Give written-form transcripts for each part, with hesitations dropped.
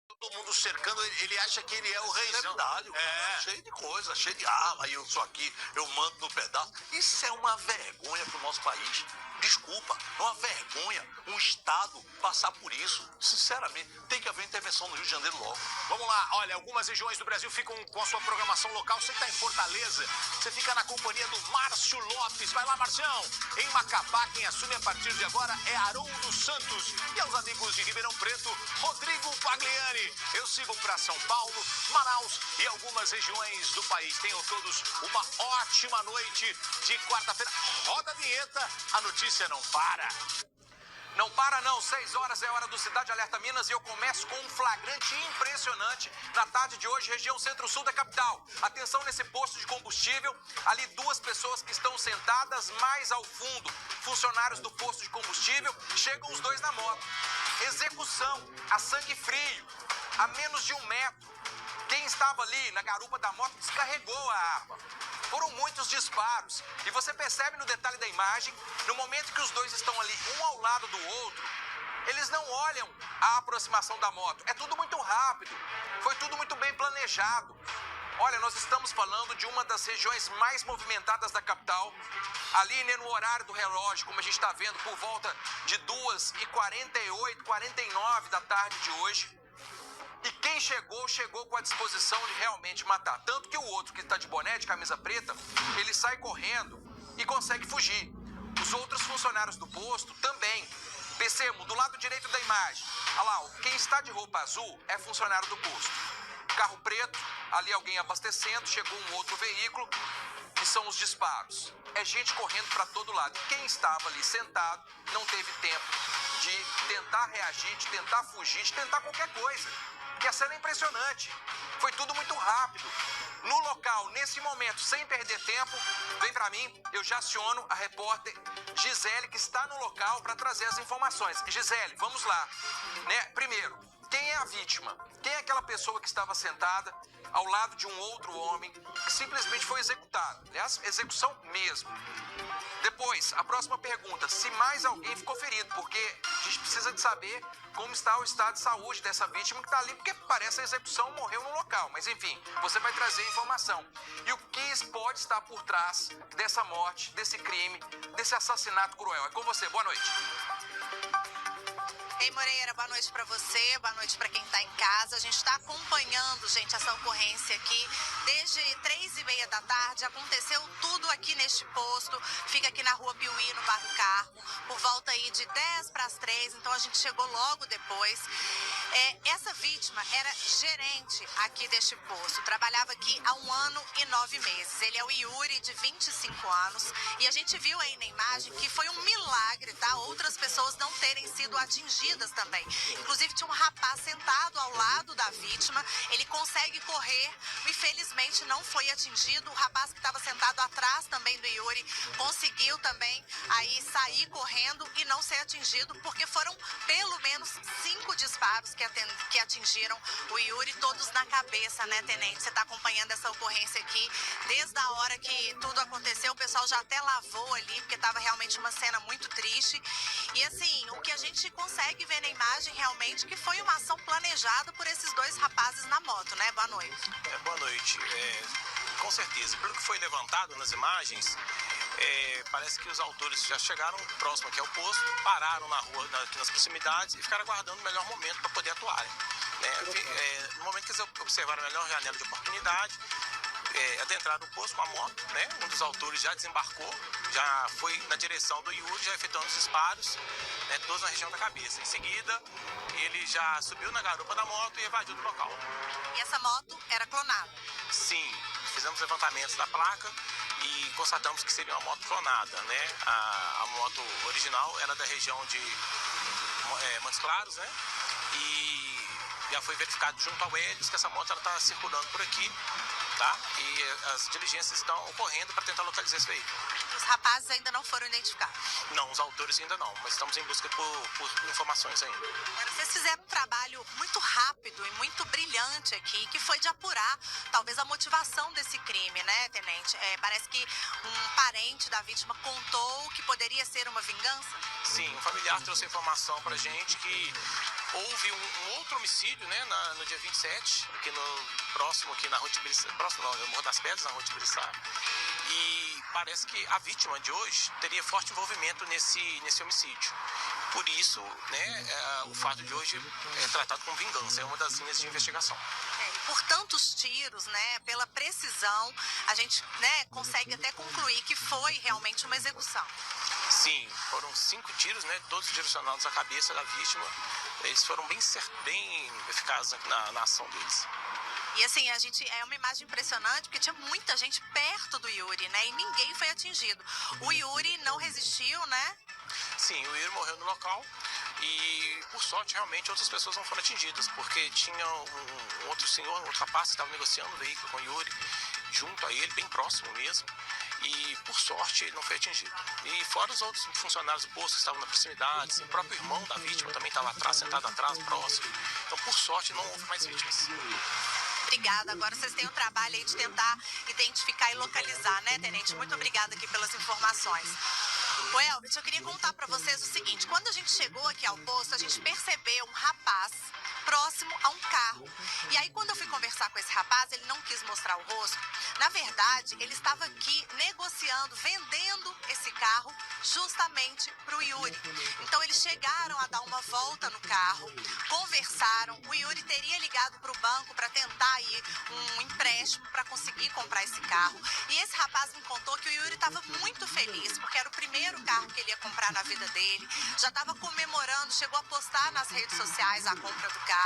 Todo mundo cercando, ele acha que ele é o reizão. É verdade, o cara é cheio de coisa, cheio de arma, e eu sou aqui, eu mando no pedaço. Isso é uma vergonha pro nosso país. Desculpa, é uma vergonha um Estado passar por isso. Sinceramente, tem que haver intervenção no Rio de Janeiro logo. Vamos lá, olha, algumas regiões do Brasil ficam com a sua programação local. Você que tá em Fortaleza, você fica na companhia do Márcio Lopes. Vai lá, Marcião. Em Macapá, quem assume a partir de agora é Haroldo Santos. E aos amigos de Ribeirão Preto, Rodrigo Pagliani. Eu sigo para São Paulo, Manaus e algumas regiões do país. Tenham todos uma ótima noite de quarta-feira. Roda a vinheta, a notícia não para. Não para não, 6 horas é hora do Cidade Alerta Minas e eu começo com um flagrante impressionante na tarde de hoje, região centro-sul da capital. Atenção nesse posto de combustível, ali 2 pessoas que estão sentadas mais ao fundo, funcionários do posto de combustível, chegam os 2 na moto. Execução, a sangue frio, a menos de 1 metro. Quem estava ali na garupa da moto descarregou a arma. Foram muitos disparos. E você percebe no detalhe da imagem, no momento que os 2 estão ali, um ao lado do outro, eles não olham a aproximação da moto. É tudo muito rápido. Foi tudo muito bem planejado. Olha, nós estamos falando de uma das regiões mais movimentadas da capital. Ali, né, no horário do relógio, como a gente está vendo, por volta de 2h48, 49 da tarde de hoje. E quem chegou com a disposição de realmente matar. Tanto que o outro que está de boné, de camisa preta, ele sai correndo e consegue fugir. Os outros funcionários do posto também. Percebam, do lado direito da imagem. Olha lá, quem está de roupa azul é funcionário do posto. Carro preto, ali alguém abastecendo, chegou um outro veículo e são os disparos. É gente correndo para todo lado. E quem estava ali sentado não teve tempo de tentar reagir, de tentar fugir, de tentar qualquer coisa. Que a cena é impressionante. Foi tudo muito rápido. No local, nesse momento, sem perder tempo, vem pra mim, eu já aciono a repórter Gisele, que está no local para trazer as informações. Gisele, vamos lá. Né? Primeiro, quem é a vítima? Quem é aquela pessoa que estava sentada ao lado de um outro homem que simplesmente foi executado? Aliás, execução mesmo. Depois, a próxima pergunta, se mais alguém ficou ferido, porque a gente precisa de saber como está o estado de saúde dessa vítima que está ali, porque parece a execução morreu no local. Mas enfim, você vai trazer informação. E o que pode estar por trás dessa morte, desse crime, desse assassinato cruel? É com você, boa noite. Ei, Moreira, boa noite para você, boa noite para quem está em casa. A gente está acompanhando, gente, essa ocorrência aqui. Desde 3h30 da tarde, aconteceu tudo aqui neste posto. Fica aqui na Rua Piuí, no bairro Carmo, por volta aí de 2:50, então a gente chegou logo depois. Essa vítima era gerente aqui deste posto, trabalhava aqui há 1 ano e 9 meses. Ele é o Yuri, de 25 anos, e a gente viu aí na imagem que foi um milagre, tá? Outras pessoas não terem sido atingidas também. Inclusive tinha um rapaz sentado ao lado da vítima, ele consegue correr, infelizmente não foi atingido. O rapaz que estava sentado atrás também do Yuri conseguiu também aí sair correndo e não ser atingido, porque foram pelo menos 5 disparos que atingiram o Yuri, todos na cabeça, né, tenente? Você está acompanhando essa ocorrência aqui desde a hora que tudo aconteceu. O pessoal já até lavou ali, porque estava realmente uma cena muito triste. E assim, o que a gente consegue ver na imagem realmente que foi uma ação planejada por esses 2 rapazes na moto, né? Boa noite. Boa noite. Com certeza, pelo que foi levantado nas imagens, parece que os autores já chegaram próximo aqui ao posto, pararam na rua, aqui nas proximidades, e ficaram aguardando o melhor momento para poder atuarem. No momento que eles observaram a melhor janela de oportunidade, adentraram o posto com a moto, né? Um dos autores já desembarcou, já foi na direção do Yuri, já efetuando os disparos, né, todos na região da cabeça. Em seguida, ele já subiu na garupa da moto e evadiu do local. E essa moto era clonada? Sim, fizemos levantamentos da placa e constatamos que seria uma moto clonada, né? A moto original era da região de Montes Claros, né? E já foi verificado junto ao Edis que essa moto está circulando por aqui, tá? E as diligências estão ocorrendo para tentar localizar esse veículo. Os rapazes ainda não foram identificados? Não, os autores ainda não, mas estamos em busca por informações ainda. Agora, vocês fizeram um trabalho muito rápido e muito brilhante aqui, que foi de apurar talvez a motivação desse crime, né, tenente? Parece que um parente da vítima contou que poderia ser uma vingança? Sim, um familiar trouxe informação pra gente que houve um outro homicídio, né, no dia 27, próximo aqui na Rua Tibiriçá, próximo não, no Morro das Pedras, na Rua Tibiriçá. E parece que a vítima de hoje teria forte envolvimento nesse homicídio. Por isso, né, o fato de hoje é tratado como vingança, é uma das linhas de investigação. Por tantos tiros, né, pela precisão, a gente, né, consegue até concluir que foi realmente uma execução. Sim, foram 5 tiros, né, todos direcionados à cabeça da vítima. Eles foram bem eficazes na ação deles. E assim, é uma imagem impressionante, porque tinha muita gente perto do Yuri, né, e ninguém foi atingido. O Yuri não resistiu, né? Sim, o Yuri morreu no local e, por sorte, realmente outras pessoas não foram atingidas, porque tinha um outro senhor, um outro rapaz que estava negociando o veículo com o Yuri, junto a ele, bem próximo mesmo, e, por sorte, ele não foi atingido. E fora os outros funcionários do posto que estavam na proximidade, o próprio irmão da vítima também estava atrás, sentado atrás, próximo. Então, por sorte, não houve mais vítimas. Obrigada. Agora vocês têm o trabalho aí de tentar identificar e localizar, né, tenente? Muito obrigada aqui pelas informações. Ô, Elvis, eu queria contar pra vocês o seguinte. Quando a gente chegou aqui ao posto, a gente percebeu um rapaz próximo a um carro. E aí, quando eu fui conversar com esse rapaz, ele não quis mostrar o rosto. Na verdade, ele estava aqui negociando, vendendo esse carro justamente para o Yuri. Então, eles chegaram a dar uma volta no carro, conversaram. O Yuri teria ligado para o banco para tentar aí um empréstimo para conseguir comprar esse carro. E esse rapaz me contou que o Yuri estava muito feliz, porque era o primeiro carro que ele ia comprar na vida dele. Já estava comemorando, chegou a postar nas redes sociais a compra do carro.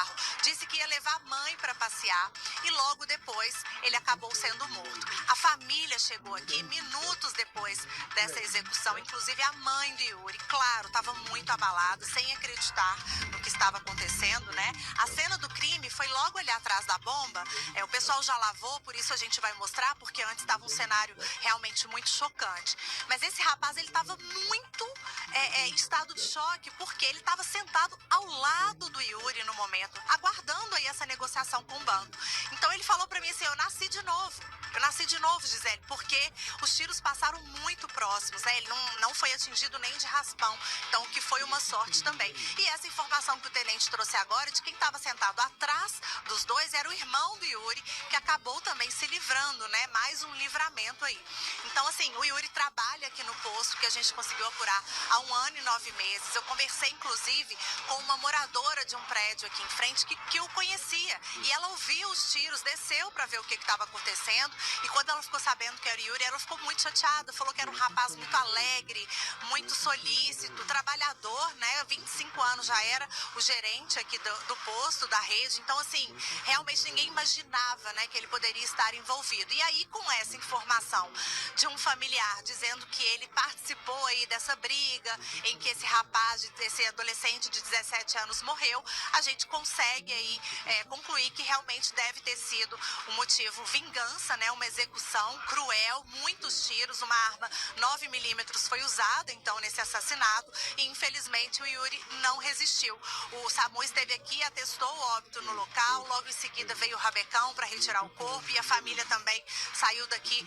Disse que ia levar a mãe para passear e logo depois ele acabou sendo morto. A família chegou aqui minutos depois dessa execução, inclusive a mãe de Yuri, claro, estava muito abalada, sem acreditar no que estava acontecendo, né? A cena do crime foi logo ali atrás da bomba, o pessoal já lavou, por isso a gente vai mostrar, porque antes estava um cenário realmente muito chocante. Mas esse rapaz, ele estava muito em estado de choque, porque ele estava sentado ao lado do Yuri no momento, aguardando aí essa negociação com o banco. Então ele falou pra mim assim, eu nasci de novo, Gisele, porque os tiros passaram muito próximos, né? Ele não foi atingido nem de raspão, então o que foi uma sorte também. E essa informação que o tenente trouxe agora, de quem estava sentado atrás dos dois, era o irmão do Yuri, que acabou também se livrando, né? Mais um livramento aí. Então, assim, o Yuri trabalha aqui no posto, que a gente conseguiu apurar há 1 ano e 9 meses. Eu conversei, inclusive, com uma moradora de um prédio aqui em frente que o conhecia. E ela ouviu os tiros, desceu para ver o que estava acontecendo. E quando ela ficou sabendo que era o Yuri, ela ficou muito chateada. Falou que era um rapaz muito alegre, muito solícito, trabalhador, né? 25 anos já era o gerente aqui do posto, da rede. Então, assim, realmente ninguém imaginava, né, que ele poderia estar envolvido. E aí, com essa informação de um familiar dizendo que ele participou aí dessa briga em que esse rapaz, esse adolescente de 17 anos morreu, a gente consegue aí concluir que realmente deve ter sido um motivo vingança, né? Uma execução cruel, muitos tiros, uma arma 9mm foi usada então nesse assassinato e infelizmente o Yuri não resistiu. O SAMU esteve aqui, atestou o óbito no local, logo em seguida veio o rabecão para retirar o corpo e a família também saiu daqui,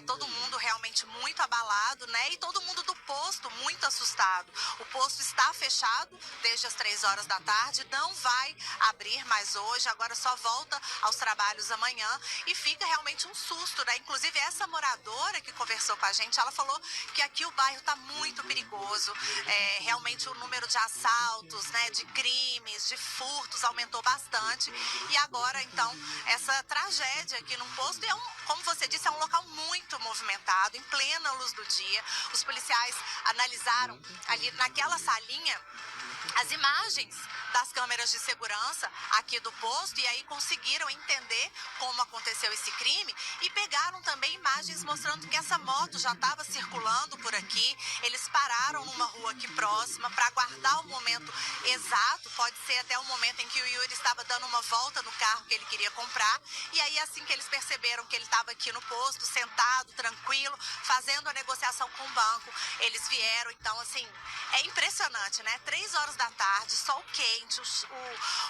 todo mundo realmente muito abalado, né? E todo mundo do posto muito assustado. O posto está fechado desde as 3 horas da tarde, não vai abrir mais hoje, agora só volta aos trabalhos amanhã e fica realmente um susto, né? Inclusive essa moradora que conversou com a gente, ela falou que aqui o bairro está muito perigoso, realmente o número de assaltos, né, de crimes, de furtos aumentou bastante e agora então essa tragédia aqui num posto como você disse, é um local muito movimentado, em plena luz do dia. Os policiais analisaram ali naquela salinha as imagens das câmeras de segurança aqui do posto e aí conseguiram entender como aconteceu esse crime e pegaram também imagens mostrando que essa moto já estava circulando por aqui. Eles pararam numa rua aqui próxima para aguardar o momento exato, pode ser até o momento em que o Yuri estava dando uma volta no carro que ele queria comprar e aí assim que eles perceberam que ele estava aqui no posto, sentado, tranquilo, fazendo a negociação com o banco, eles vieram. Então assim, é impressionante, né? 3 horas da tarde, sol quente, gente,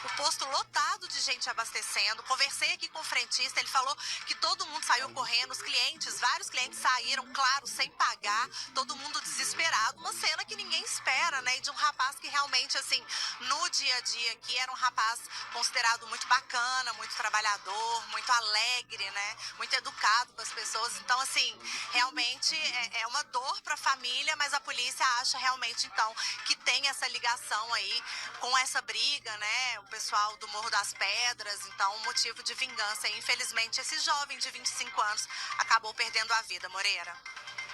o posto lotado de gente abastecendo. Conversei aqui com o frentista, ele falou que todo mundo saiu correndo, os clientes, vários clientes saíram, claro, sem pagar, todo mundo desesperado. Uma cena que ninguém espera, né? E de um rapaz que realmente, assim, no dia a dia aqui, era um rapaz considerado muito bacana, muito trabalhador, muito alegre, né? Muito educado com as pessoas. Então, assim, realmente é uma dor para a família, mas a polícia acha realmente, então, que tem essa ligação aí com essa briga, né? O pessoal do Morro das Pedras, então, um motivo de vingança. E, infelizmente, esse jovem de 25 anos acabou perdendo a vida, Moreira.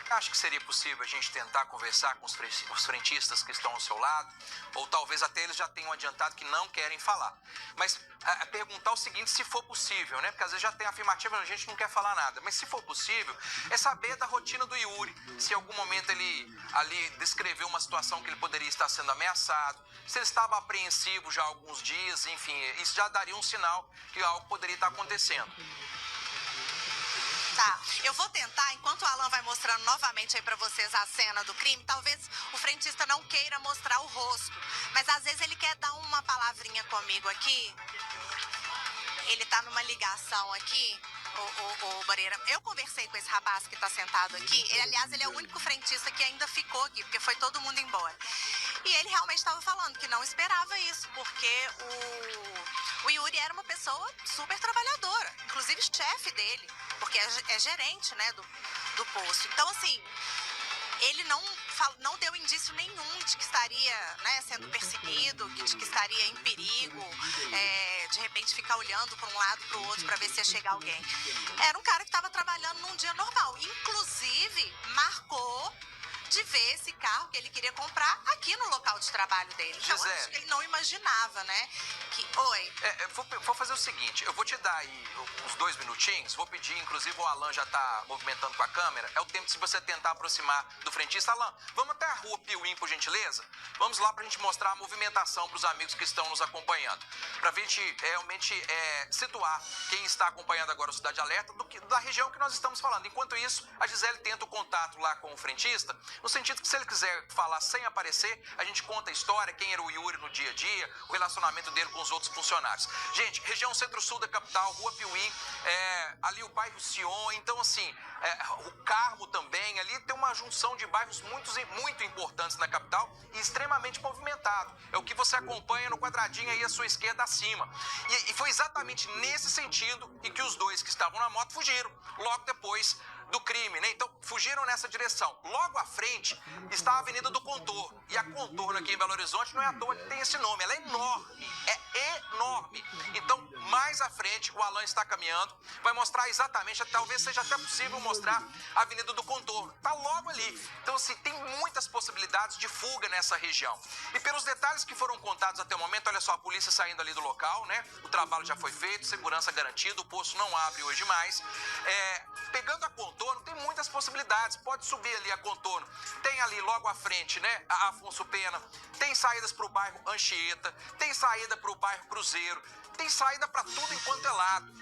Acho que seria possível a gente tentar conversar com os frentistas que estão ao seu lado, ou talvez até eles já tenham adiantado que não querem falar. Mas perguntar o seguinte, se for possível, né? Porque às vezes já tem afirmativa, a gente não quer falar nada. Mas se for possível, é saber da rotina do Yuri. Se em algum momento ele ali descreveu uma situação que ele poderia estar sendo ameaçado, se ele estava apreensivo já há alguns dias, enfim, isso já daria um sinal que algo poderia estar acontecendo. Tá, eu vou tentar, enquanto o Alan vai mostrando novamente aí pra vocês a cena do crime, talvez o frentista não queira mostrar o rosto, mas às vezes ele quer dar uma palavrinha comigo aqui. Ele tá numa ligação aqui, o Moreira. Eu conversei com esse rapaz que tá sentado aqui, aliás, ele é o único frentista que ainda ficou aqui, porque foi todo mundo embora. E ele realmente estava falando que não esperava isso, porque o Yuri era uma pessoa super trabalhadora, inclusive chefe dele, porque é gerente, né, do posto. Então, assim, ele não deu indício nenhum de que estaria, né, sendo perseguido, de que estaria em perigo, de repente ficar olhando para um lado, para o outro, para ver se ia chegar alguém. Era um cara que estava trabalhando num dia normal, inclusive marcou de ver esse carro que ele queria comprar aqui no local de trabalho dele. Então, acho que ele não imaginava, né? Oi. Vou fazer o seguinte, eu vou te dar aí uns 2 minutinhos, vou pedir, inclusive o Alan já tá movimentando com a câmera, é o tempo de você tentar aproximar do frentista. Alan, vamos até a rua Piuí, por gentileza? Vamos lá pra gente mostrar a movimentação pros amigos que estão nos acompanhando. Pra gente realmente situar quem está acompanhando agora o Cidade Alerta da região que nós estamos falando. Enquanto isso, a Gisele tenta o contato lá com o frentista, no sentido que se ele quiser falar sem aparecer, a gente conta a história, quem era o Yuri no dia a dia, o relacionamento dele com os outros funcionários. Gente, região centro-sul da capital, Rua Piuí, ali o bairro Sion, então assim, o Carmo também, ali tem uma junção de bairros muito importantes na capital e extremamente movimentado. É o que você acompanha no quadradinho aí à sua esquerda acima. E foi exatamente nesse sentido em que os dois que estavam na moto fugiram, logo depois do crime, né? Então, fugiram nessa direção. Logo à frente está a Avenida do Contorno. E a Contorno aqui em Belo Horizonte não é à toa que tem esse nome. Ela é enorme. É enorme. Então, mais à frente, o Alan está caminhando. Vai mostrar exatamente, talvez seja até possível mostrar a Avenida do Contorno. Está logo ali. Então, assim, tem muitas possibilidades de fuga nessa região. E pelos detalhes que foram contados até o momento, olha só, a polícia saindo ali do local, né? O trabalho já foi feito, segurança garantida, o posto não abre hoje mais. Pegando a Contorno, tem muitas possibilidades. Pode subir ali a Contorno. Tem ali logo à frente, né, a Afonso Pena. Tem saídas para o bairro Anchieta. Tem saída para o bairro Cruzeiro. Tem saída para tudo enquanto é lado.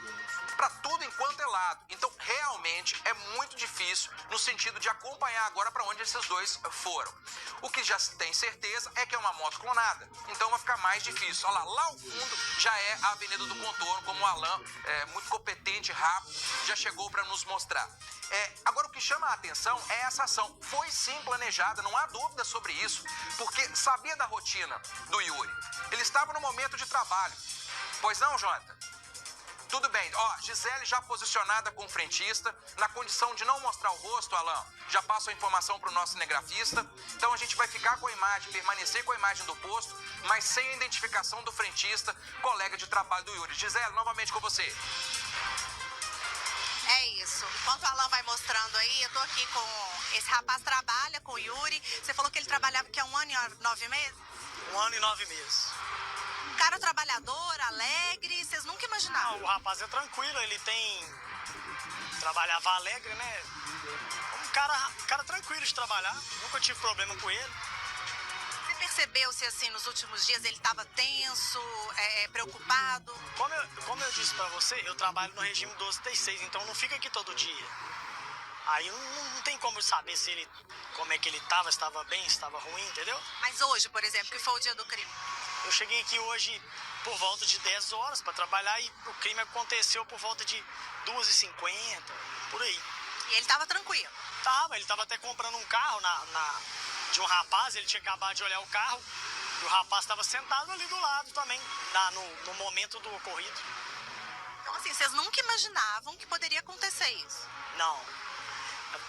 Para tudo enquanto é lado. Então, realmente, é muito difícil no sentido de acompanhar agora para onde esses dois foram. O que já se tem certeza é que é uma moto clonada. Então, vai ficar mais difícil. Olha lá ao fundo já é a Avenida do Contorno, como o Alan, muito competente, rápido, já chegou para nos mostrar. Agora, o que chama a atenção é essa ação. Foi sim planejada, não há dúvida sobre isso, porque sabia da rotina do Yuri. Ele estava no momento de trabalho. Pois não, Jonathan? Tudo bem. Ó, Gisele já posicionada com o frentista, na condição de não mostrar o rosto, Alan, já passo a informação para o nosso cinegrafista. Então a gente vai ficar com a imagem, permanecer com a imagem do posto, mas sem a identificação do frentista, colega de trabalho do Yuri. Gisele, novamente com você. É isso. Enquanto o Alan vai mostrando aí, eu tô aqui com... Esse rapaz trabalha com o Yuri. Você falou que ele trabalhava aqui há 1 ano e 9 meses? 1 ano e 9 meses. Um cara trabalhador, alegre, vocês nunca imaginavam? Não, o rapaz é tranquilo, ele trabalhava alegre, né? Um cara tranquilo de trabalhar, nunca tive problema com ele. Você percebeu se assim, nos últimos dias ele estava tenso, preocupado? Como eu disse pra você, eu trabalho no regime 1236, então não fica aqui todo dia. Aí não tem como saber se ele, como é que ele estava, se estava bem, se estava ruim, entendeu? Mas hoje, por exemplo, que foi o dia do crime? Eu cheguei aqui hoje por volta de 10 horas para trabalhar e o crime aconteceu por volta de 2h50, por aí. E ele estava tranquilo? Ele estava até comprando um carro de um rapaz, ele tinha acabado de olhar o carro e o rapaz estava sentado ali do lado também, no momento do ocorrido. Então, assim, vocês nunca imaginavam que poderia acontecer isso? Não.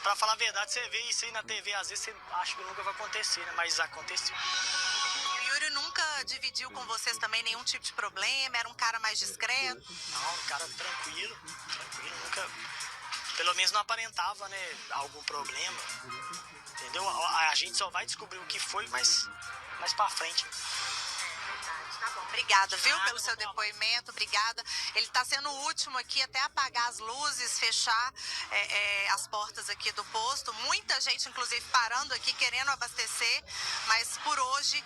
Pra falar a verdade, você vê isso aí na TV, às vezes você acha que nunca vai acontecer, né? Mas aconteceu. E o Yuri nunca dividiu com vocês também nenhum tipo de problema? Era um cara mais discreto? Não, um cara tranquilo, nunca... Pelo menos não aparentava, né, algum problema, entendeu? A gente só vai descobrir o que foi mais pra frente. Tá bom, obrigada, viu, pelo seu depoimento, obrigada. Ele está sendo o último aqui até apagar as luzes, fechar as portas aqui do posto. Muita gente, inclusive, parando aqui, querendo abastecer, mas por hoje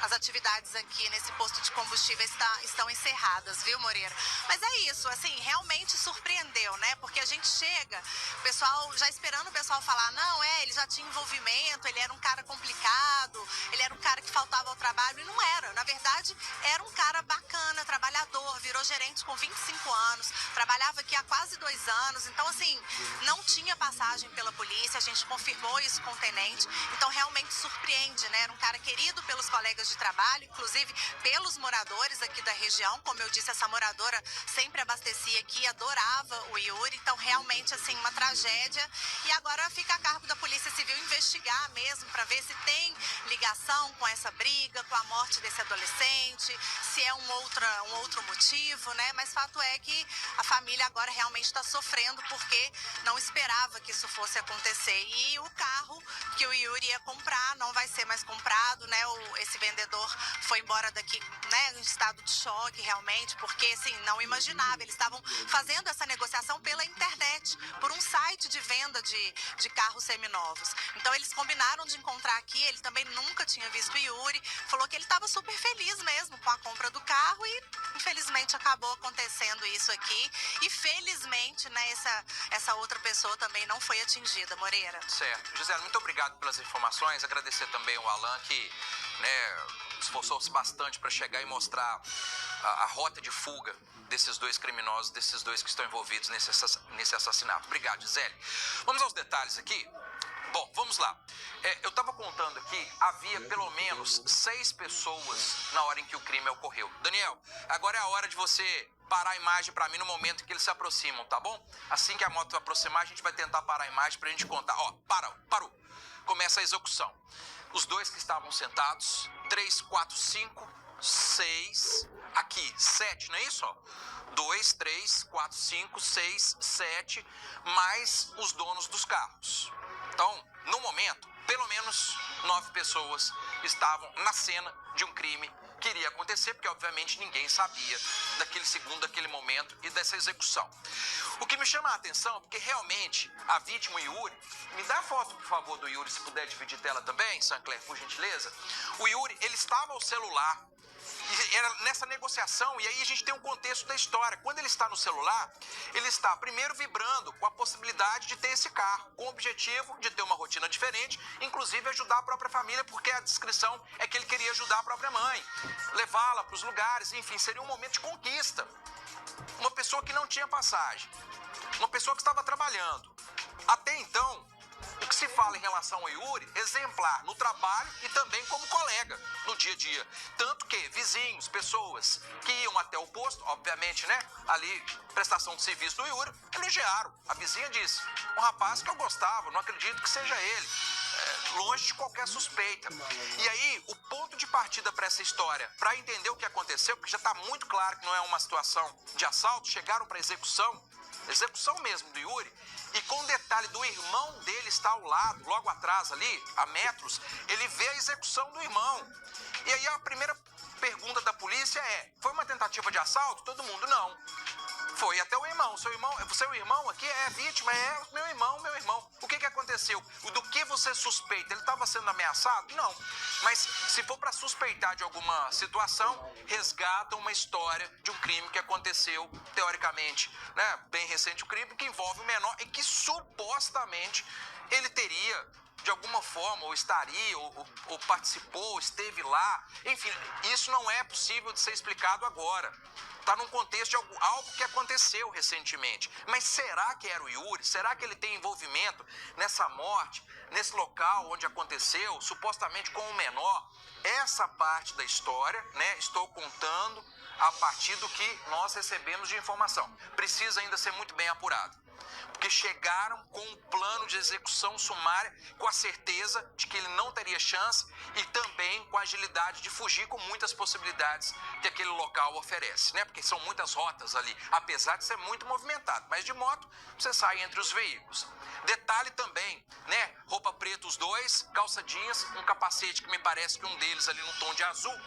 as atividades aqui nesse posto de combustível estão encerradas, viu, Moreira? Mas é isso, assim, realmente surpreendeu, né? Porque a gente chega, o pessoal, já esperando o pessoal falar, não, ele já tinha envolvimento, ele era um cara complicado, ele era um cara que faltava ao trabalho, e não era. Na verdade, era um cara bacana, trabalhador, virou gerente com 25 anos, trabalhava aqui há quase 2 anos, então, assim, não tinha passagem pela polícia, a gente confirmou isso com o tenente, então realmente surpreende, né? Era um cara querido pelos colegas de trabalho, inclusive pelos moradores aqui da região. Como eu disse, essa moradora sempre abastecia aqui, adorava o Yuri, então realmente, assim, uma tragédia. E agora fica a cargo da Polícia Civil investigar mesmo, para ver se tem ligação com essa briga, com a morte desse adolescente, se é um outro motivo, né? Mas fato é que a família agora realmente está sofrendo porque não esperava que isso fosse acontecer. E o carro que o Yuri ia comprar não vai ser mais comprado, né? Esse vendedor foi embora daqui, né, em estado de choque realmente, porque, assim, não imaginava. Eles estavam fazendo essa negociação pela internet, por um site de venda de carros seminovos. Então, eles combinaram de encontrar aqui, ele também nunca tinha visto o Yuri, falou que ele estava super feliz mesmo com a compra do carro e, infelizmente, acabou acontecendo isso aqui. E, felizmente, né, essa outra pessoa também não foi atingida, Moreira. Certo. Gisele, muito obrigado pelas informações. Agradecer também ao Alan, que, né, esforçou-se bastante para chegar e mostrar a rota de fuga desses dois criminosos, desses dois que estão envolvidos nesse assassinato. Obrigado, Gisele. Vamos aos detalhes aqui? Bom, vamos lá. Eu estava contando aqui, havia pelo menos 6 pessoas na hora em que o crime ocorreu. Daniel, agora é a hora de você parar a imagem para mim no momento em que eles se aproximam, tá bom? Assim que a moto aproximar, a gente vai tentar parar a imagem pra gente contar. Ó, parou. Começa a execução. Os dois que estavam sentados, 3, 4, 5, 6, aqui, 7, não é isso? Ó? 2, 3, 4, 5, 6, 7, mais os donos dos carros. Então, no momento, pelo menos 9 pessoas estavam na cena de um crime que iria acontecer, porque obviamente ninguém sabia daquele segundo, daquele momento e dessa execução. O que me chama a atenção é porque realmente a vítima, o Yuri, me dá a foto, por favor, do Yuri, se puder dividir tela também, Sancler, por gentileza. O Yuri, ele estava ao celular, e era nessa negociação, e aí a gente tem um contexto da história. Quando ele está no celular, ele está primeiro vibrando com a possibilidade de ter esse carro, com o objetivo de ter uma rotina diferente, inclusive ajudar a própria família, porque a descrição é que ele queria ajudar a própria mãe, levá-la para os lugares, enfim, seria um momento de conquista. Uma pessoa que não tinha passagem, uma pessoa que estava trabalhando. Até então, o que se fala em relação ao Yuri, exemplar no trabalho e também como colega no dia a dia. Tanto que vizinhos, pessoas que iam até o posto, obviamente, né, ali, prestação de serviço do Yuri, elogiaram. A vizinha disse, um rapaz que eu gostava, não acredito que seja ele. Longe de qualquer suspeita. E aí, o ponto de partida para essa história, para entender o que aconteceu, porque já está muito claro que não é uma situação de assalto, chegaram para execução mesmo do Yuri, e com o detalhe do irmão dele estar ao lado, logo atrás ali, a metros, ele vê a execução do irmão. E aí a primeira pergunta da polícia é, foi uma tentativa de assalto? Todo mundo, não. Foi até o irmão. Seu irmão aqui é vítima, é meu irmão. O que aconteceu? Do que você suspeita? Ele estava sendo ameaçado? Não. Mas se for para suspeitar de alguma situação, resgata uma história de um crime que aconteceu, teoricamente, né, bem recente o crime, que envolve um menor e que supostamente ele teria, de alguma forma, ou estaria, ou participou, ou esteve lá. Enfim, isso não é possível de ser explicado agora. Está num contexto de algo que aconteceu recentemente. Mas será que era o Yuri? Será que ele tem envolvimento nessa morte, nesse local onde aconteceu, supostamente com o menor? Essa parte da história, né, estou contando a partir do que nós recebemos de informação. Precisa ainda ser muito bem apurado. Porque chegaram com um plano de execução sumária, com a certeza de que ele não teria chance e também com a agilidade de fugir, com muitas possibilidades que aquele local oferece, né? Porque são muitas rotas ali, apesar de ser muito movimentado. Mas de moto, você sai entre os veículos. Detalhe também, né? Roupa preta os dois, calça jeans, um capacete que me parece que um deles ali no tom de azul,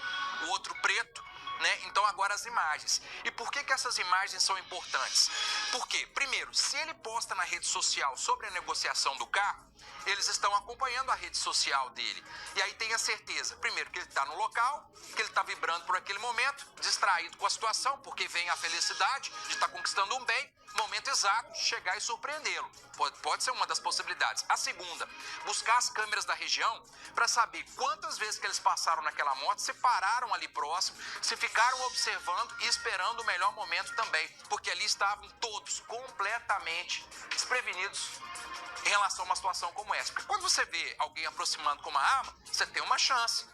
o outro preto. Né? Então agora as imagens. E por que essas imagens são importantes? Porque, primeiro, se ele posta na rede social sobre a negociação do carro, eles estão acompanhando a rede social dele. E aí tem a certeza, primeiro, que ele está no local, que ele está vibrando por aquele momento, distraído com a situação, porque vem a felicidade de estar conquistando um bem, momento exato de chegar e surpreendê-lo. Pode ser uma das possibilidades. A segunda, buscar as câmeras da região para saber quantas vezes que eles passaram naquela moto, se pararam ali próximo, se ficaram observando e esperando o melhor momento também, porque ali estavam todos completamente desprevenidos em relação a uma situação como essa. Porque quando você vê alguém aproximando com uma arma, você tem uma chance.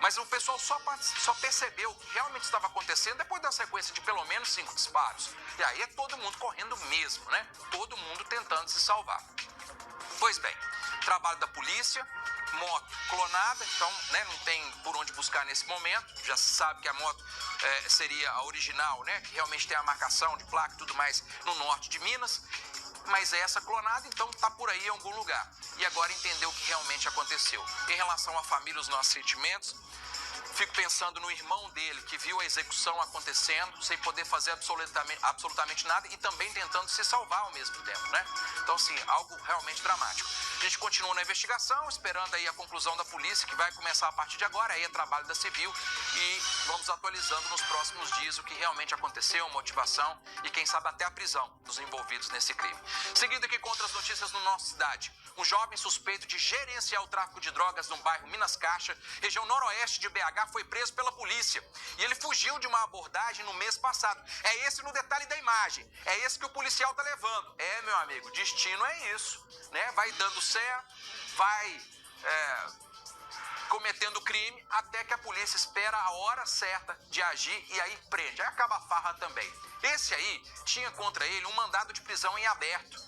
Mas o pessoal só percebeu o que realmente estava acontecendo depois da sequência de pelo menos 5 disparos. E aí é todo mundo correndo mesmo, né? Todo mundo tentando se salvar. Pois bem, trabalho da polícia, moto clonada, então, né, não tem por onde buscar nesse momento. Já se sabe que a moto seria a original, né? Que realmente tem a marcação de placa e tudo mais no norte de Minas. Mas é essa clonada, então tá por aí em algum lugar. E agora entender o que realmente aconteceu. Em relação à família, os nossos sentimentos, fico pensando no irmão dele, que viu a execução acontecendo, sem poder fazer absolutamente nada e também tentando se salvar ao mesmo tempo, né? Então, assim, algo realmente dramático. A gente continua na investigação, esperando aí a conclusão da polícia, que vai começar a partir de agora, aí é trabalho da Civil, e vamos atualizando nos próximos dias o que realmente aconteceu, motivação e quem sabe até a prisão dos envolvidos nesse crime. Seguindo aqui com outras notícias na nossa cidade. Um jovem suspeito de gerenciar o tráfico de drogas no bairro Minas Caixa, região noroeste de BH, foi preso pela polícia. E ele fugiu de uma abordagem no mês passado. É esse no detalhe da imagem. É esse que o policial tá levando. É, meu amigo, destino é isso, né? Vai dando certo, vai cometendo crime, até que a polícia espera a hora certa de agir e aí prende. Aí acaba a farra também. Esse aí tinha contra ele um mandado de prisão em aberto.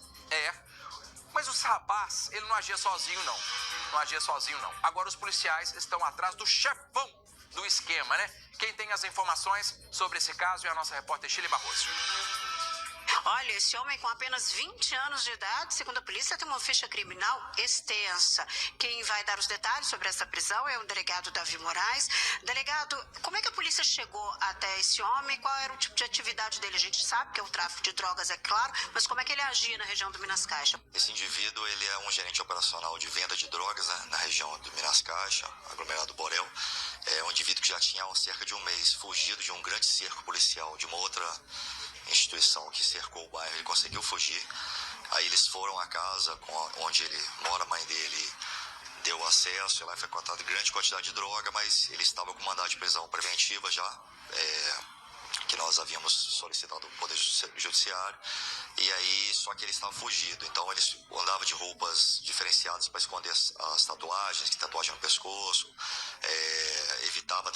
Mas esse rapaz, ele não agia sozinho, não. Não agia sozinho, não. Agora os policiais estão atrás do chefão do esquema, né? Quem tem as informações sobre esse caso é a nossa repórter Shirley Barroso. Olha, esse homem com apenas 20 anos de idade, segundo a polícia, tem uma ficha criminal extensa. Quem vai dar os detalhes sobre essa prisão é o delegado Davi Moraes. Delegado, como é que a polícia chegou até esse homem? Qual era o tipo de atividade dele? A gente sabe que é o tráfico de drogas, é claro, mas como é que ele agia na região do Minas Caixa? Esse indivíduo, ele é um gerente operacional de venda de drogas, né, na região do Minas Caixa, aglomerado Borel. É um indivíduo que já tinha há cerca de um mês fugido de um grande cerco policial de uma outra instituição que cercou o bairro. Ele conseguiu fugir. Aí eles foram à casa onde ele mora, a mãe dele deu acesso, ela foi encontrada grande quantidade de droga, mas ele estava com mandado de prisão preventiva já, que nós havíamos solicitado ao Poder Judiciário, e aí só que ele estava fugido. Então ele andava de roupas diferenciadas para esconder as tatuagens, tatuagem no pescoço, evitava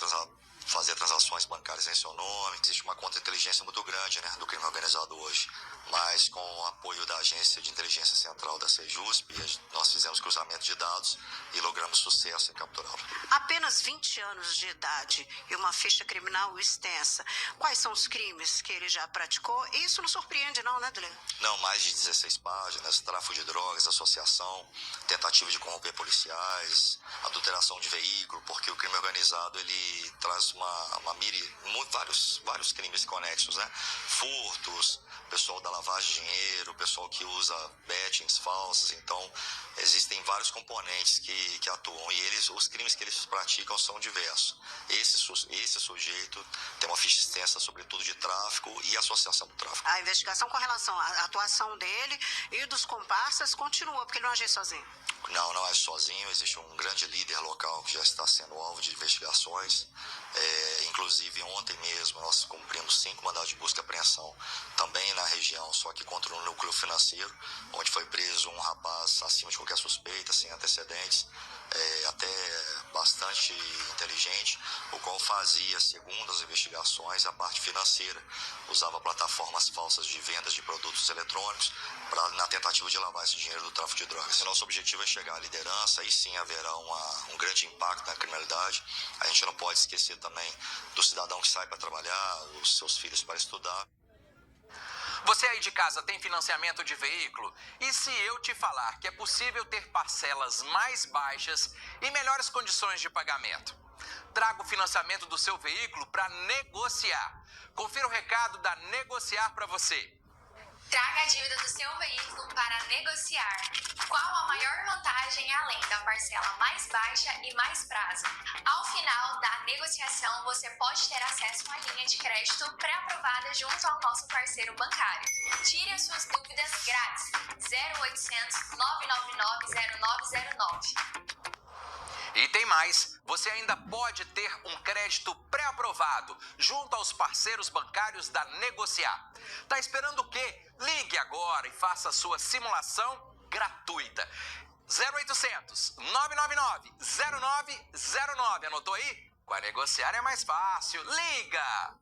fazer transações bancárias em seu nome. Existe uma contra-inteligência muito grande, né, do crime organizado hoje, mas com o apoio da Agência de Inteligência Central da Sejusp, nós fizemos cruzamento de dados e logramos sucesso em capturá-lo. Apenas 20 anos de idade e uma ficha criminal extensa. Quais são os crimes que ele já praticou? Isso não surpreende não, né, delegado? Não, mais de 16 páginas, tráfico de drogas, associação, tentativa de corromper policiais, adulteração de veículo, porque o crime organizado, ele traz uma mire, vários crimes conexos, né? Furtos, pessoal da lavagem de dinheiro, pessoal que usa bettings falsas. Então existem vários componentes que atuam, e os crimes que eles praticam são diversos. Esse sujeito tem uma ficha extensa, sobretudo de tráfico e associação do tráfico. A investigação com relação à atuação dele e dos comparsas continua, porque ele não agia sozinho. Não é sozinho, existe um grande líder local que já está sendo alvo de investigações. Inclusive, ontem mesmo nós cumprimos 5 mandados de busca e apreensão também na região, só que contra um núcleo financeiro, onde foi preso um rapaz acima de qualquer suspeita, sem antecedentes, até bastante inteligente, o qual fazia, segundo as investigações, a parte financeira. Usava plataformas falsas de vendas de produtos eletrônicos na tentativa de lavar esse dinheiro do tráfico de drogas. Nosso objetivo é chegar à liderança, aí sim haverá um grande impacto na criminalidade. A gente não pode esquecer também do cidadão que sai para trabalhar, os seus filhos para estudar. Você aí de casa tem financiamento de veículo? E se eu te falar que é possível ter parcelas mais baixas e melhores condições de pagamento? Traga o financiamento do seu veículo para negociar. Confira o recado da Negociar para você. Traga a dívida do seu veículo para negociar. Qual a maior vantagem além da parcela mais baixa e mais prazo? Ao final da negociação, você pode ter acesso a uma linha de crédito pré-aprovada junto ao nosso parceiro bancário. Tire as suas dúvidas grátis. 0800 999 0909. E tem mais, você ainda pode ter um crédito pré-aprovado junto aos parceiros bancários da Negociar. Tá esperando o quê? Ligue agora e faça a sua simulação gratuita. 0800 999 0909. Anotou aí? Com a Negociar é mais fácil. Liga!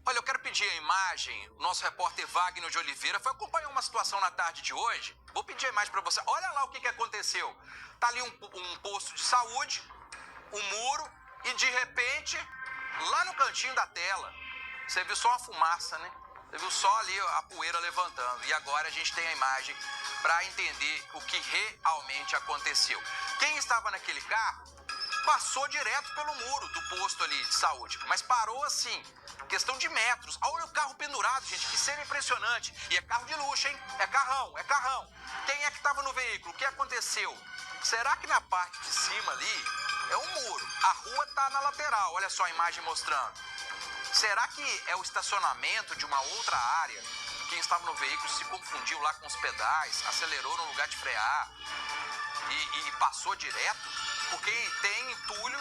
Olha, eu quero pedir a imagem. O nosso repórter Wagner de Oliveira foi acompanhar uma situação na tarde de hoje. Vou pedir a imagem para você. Olha lá o que aconteceu. Tá ali um posto de saúde, um muro, e de repente, lá no cantinho da tela, você viu só uma fumaça, né? Você viu só ali a poeira levantando. E agora a gente tem a imagem para entender o que realmente aconteceu. Quem estava naquele carro passou direto pelo muro do posto ali de saúde, mas parou assim, questão de metros. Olha o carro pendurado, gente, que cena impressionante. E é carro de luxo, hein? É carrão, é carrão. Quem é que estava no veículo? O que aconteceu? Será que na parte de cima ali é um muro? A rua está na lateral, olha só a imagem mostrando. Será que é o estacionamento de uma outra área? Quem estava no veículo se confundiu lá com os pedais, acelerou no lugar de frear e passou direto? Porque tem entulho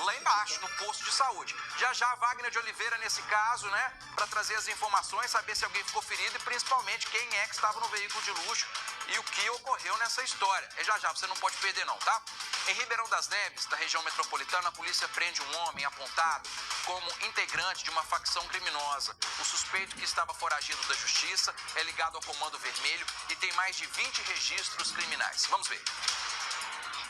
lá embaixo, no posto de saúde. Já Wagner de Oliveira nesse caso, né? Para trazer as informações, saber se alguém ficou ferido e principalmente quem é que estava no veículo de luxo e o que ocorreu nessa história. Já, você não pode perder não, tá? Em Ribeirão das Neves, da região metropolitana, a polícia prende um homem apontado como integrante de uma facção criminosa. O suspeito, que estava foragido da justiça, é ligado ao Comando Vermelho e tem mais de 20 registros criminais. Vamos ver.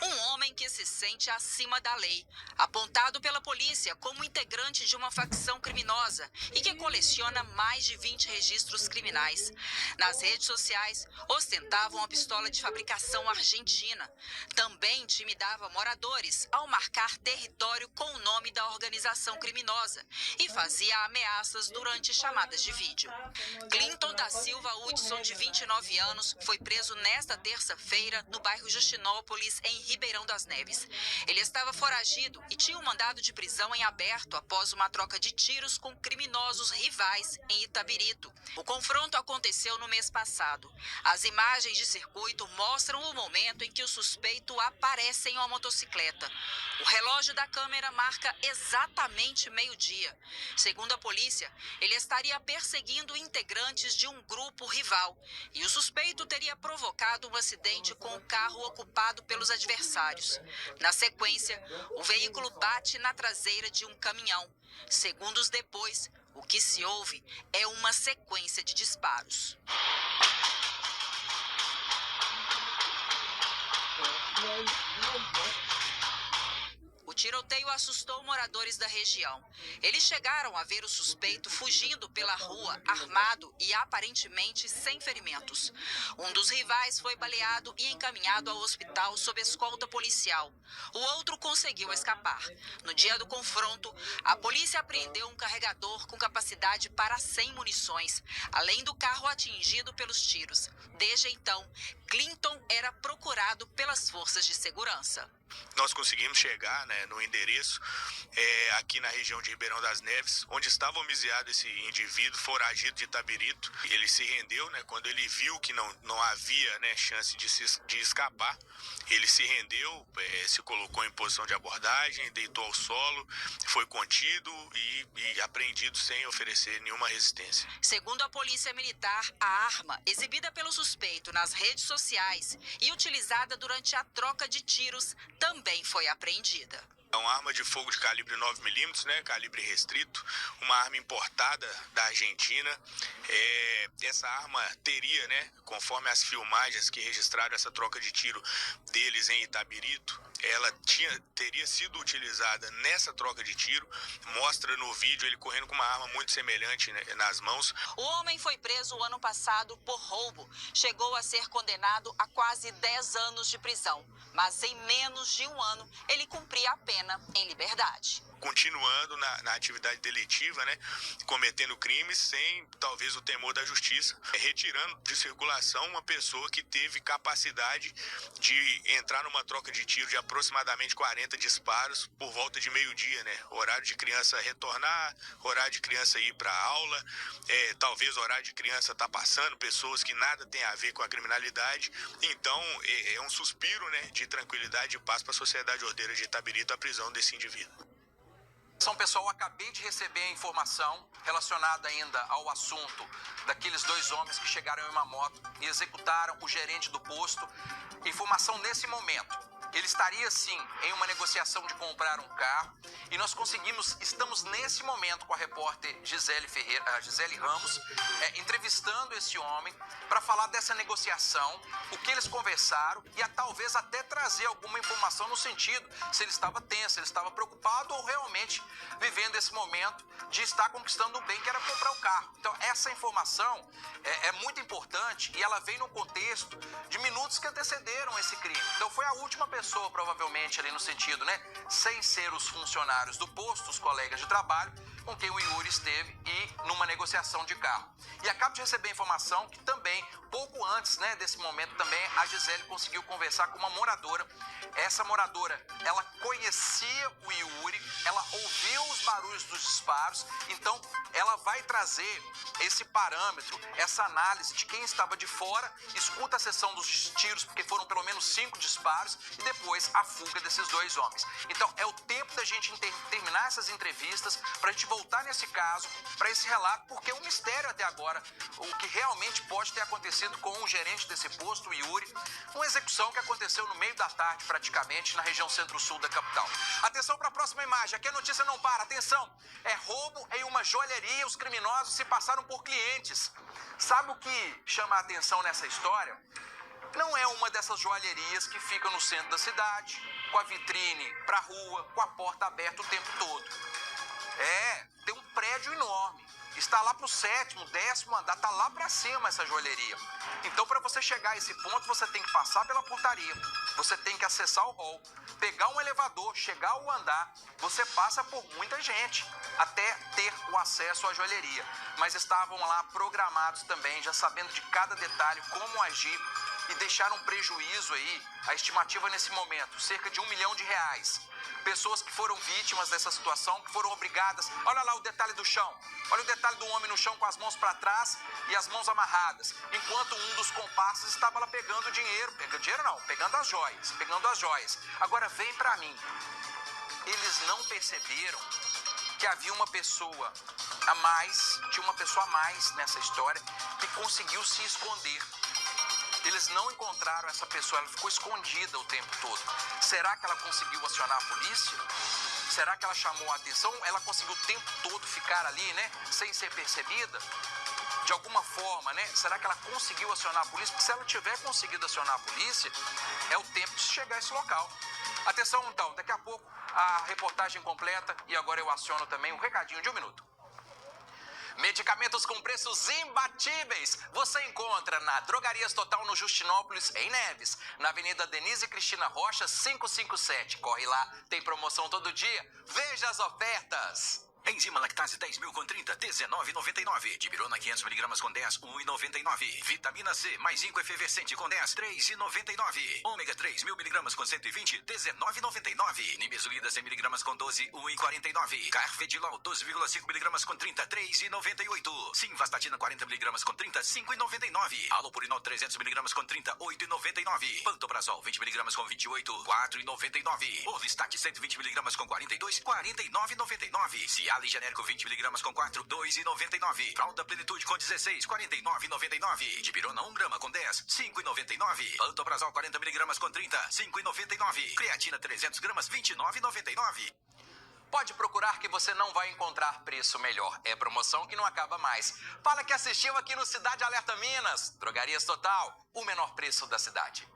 Um homem que se sente acima da lei, apontado pela polícia como integrante de uma facção criminosa e que coleciona mais de 20 registros criminais. Nas redes sociais, ostentava uma pistola de fabricação argentina. Também intimidava moradores ao marcar território com o nome da organização criminosa e fazia ameaças durante chamadas de vídeo. Clinton da Silva Hudson, de 29 anos, foi preso nesta terça-feira no bairro Justinópolis, em Ribeirão das Neves. Ele estava foragido e tinha um mandado de prisão em aberto após uma troca de tiros com criminosos rivais em Itabirito. O confronto aconteceu no mês passado. As imagens de circuito mostram o momento em que o suspeito aparece em uma motocicleta. O relógio da câmera marca exatamente meio-dia. Segundo a polícia, ele estaria perseguindo integrantes de um grupo rival e o suspeito teria provocado um acidente com o carro ocupado pelos adversários. Na sequência, o veículo bate na traseira de um caminhão. Segundos depois, o que se ouve é uma sequência de disparos. O tiroteio assustou moradores da região. Eles chegaram a ver o suspeito fugindo pela rua, armado e aparentemente sem ferimentos. Um dos rivais foi baleado e encaminhado ao hospital sob escolta policial. O outro conseguiu escapar. No dia do confronto, a polícia apreendeu um carregador com capacidade para 100 munições, além do carro atingido pelos tiros. Desde então, Clinton era procurado pelas forças de segurança. Nós conseguimos chegar, né, no endereço aqui na região de Ribeirão das Neves, onde estava homiziado esse indivíduo foragido de Itabirito. Ele se rendeu, né, quando ele viu que não havia, né, chance de escapar. Ele se rendeu, se colocou em posição de abordagem, deitou ao solo, foi contido e apreendido sem oferecer nenhuma resistência. Segundo a Polícia Militar, a arma exibida pelo suspeito nas redes sociais e utilizada durante a troca de tiros também foi apreendida. É uma arma de fogo de calibre 9mm, né, calibre restrito, uma arma importada da Argentina. Essa arma teria, né, conforme as filmagens que registraram essa troca de tiro deles em Itabirito, ela teria sido utilizada nessa troca de tiro. Mostra no vídeo ele correndo com uma arma muito semelhante, né, nas mãos. O homem foi preso o ano passado por roubo. Chegou a ser condenado a quase 10 anos de prisão, mas em menos de um ano ele cumpria a pena em liberdade. Continuando na atividade delitiva, né, cometendo crimes sem, talvez, o temor da justiça, retirando de circulação uma pessoa que teve capacidade de entrar numa troca de tiro de aproximadamente 40 disparos por volta de meio-dia, né, horário de criança retornar, horário de criança ir para a aula, talvez horário de criança estar passando, pessoas que nada tem a ver com a criminalidade. Então, é um suspiro, né, de tranquilidade e paz para a sociedade ordeira de Itabirito a prisão desse indivíduo. Pessoal, acabei de receber a informação relacionada ainda ao assunto daqueles 2 homens que chegaram em uma moto e executaram o gerente do posto. Informação nesse momento. Ele estaria, sim, em uma negociação de comprar um carro e nós estamos nesse momento com a repórter Gisele Ramos, entrevistando esse homem para falar dessa negociação, o que eles conversaram e talvez até trazer alguma informação no sentido se ele estava tenso, se ele estava preocupado ou realmente vivendo esse momento de estar conquistando o bem que era comprar o carro. Então, essa informação é muito importante e ela vem no contexto de minutos que antecederam esse crime. Então, foi a última pessoa, provavelmente, ali no sentido, né, sem ser os funcionários do posto, os colegas de trabalho, com quem o Yuri esteve e numa negociação de carro. E acabo de receber informação que também, pouco antes, né, desse momento também, a Gisele conseguiu conversar com uma moradora. Essa moradora, ela conhecia o Yuri, ela ouviu os barulhos dos disparos, então ela vai trazer esse parâmetro, essa análise de quem estava de fora, escuta a sessão dos tiros, porque foram pelo menos 5 disparos, e depois a fuga desses 2 homens. Então é o tempo da gente terminar essas entrevistas, para a gente voltar nesse caso, para esse relato, porque é um mistério até agora o que realmente pode ter acontecido com o gerente desse posto, o Yuri, uma execução que aconteceu no meio da tarde, praticamente, na região centro-sul da capital. Atenção para a próxima imagem, aqui a notícia não para, atenção, é roubo em uma joalheria, os criminosos se passaram por clientes. Sabe o que chama a atenção nessa história? Não é uma dessas joalherias que ficam no centro da cidade, com a vitrine para a rua, com a porta aberta o tempo todo. Tem um prédio enorme. Está lá para o 7º, 10º andar, está lá para cima essa joalheria. Então, para você chegar a esse ponto, você tem que passar pela portaria, você tem que acessar o hall, pegar um elevador, chegar ao andar, você passa por muita gente até ter o acesso à joalheria. Mas estavam lá programados também, já sabendo de cada detalhe, como agir, e deixaram um prejuízo aí, a estimativa nesse momento, cerca de R$1 milhão. Pessoas que foram vítimas dessa situação, que foram obrigadas. Olha lá o detalhe do chão. Olha o detalhe do homem no chão com as mãos para trás e as mãos amarradas. Enquanto um dos comparsas estava lá pegando dinheiro. Pegando as joias. Agora vem para mim. Eles não perceberam que havia uma pessoa a mais, tinha uma pessoa a mais nessa história que conseguiu se esconder. Eles não encontraram essa pessoa, ela ficou escondida o tempo todo. Será que ela conseguiu acionar a polícia? Será que ela chamou a atenção? Ela conseguiu o tempo todo ficar ali, né, sem ser percebida? De alguma forma, né? Será que ela conseguiu acionar a polícia? Porque se ela tiver conseguido acionar a polícia, é o tempo de chegar a esse local. Atenção, então, daqui a pouco a reportagem completa e agora eu aciono também um recadinho de 1 minuto. Medicamentos com preços imbatíveis você encontra na Drogarias Total no Justinópolis, em Neves, na Avenida Denise Cristina Rocha, 557. Corre lá, tem promoção todo dia. Veja as ofertas! Enzima lactase 10.000 com 30, R$19,99. Dipirona 500mg com 10, R$1,99. Vitamina C mais zinco efervescente com 10, R$3,99. Ômega 3 1000mg com 120, R$19,99. Nimesulida 100mg com 12, R$1,49. Carfedilol 12,5mg com 30, R$3,98. Simvastatina 40mg com 30, R$5,99. Alopurinol 300mg com 30, R$8,99. Pantoprazol 20mg com 28, R$4,99. Orlistat 120mg com 42, R$49,99. Cialis genérico 20mg com 4, R$2,99. Fralda Plenitude com 16, R$49,99. Dipirona 1 grama com 10, R$5,99. Pantoprazol 40mg com 30, R$5,99. Creatina 300 gramas, R$29,99. Pode procurar que você não vai encontrar preço melhor. É promoção que não acaba mais. Fala que assistiu aqui no Cidade Alerta Minas. Drogarias Total, o menor preço da cidade.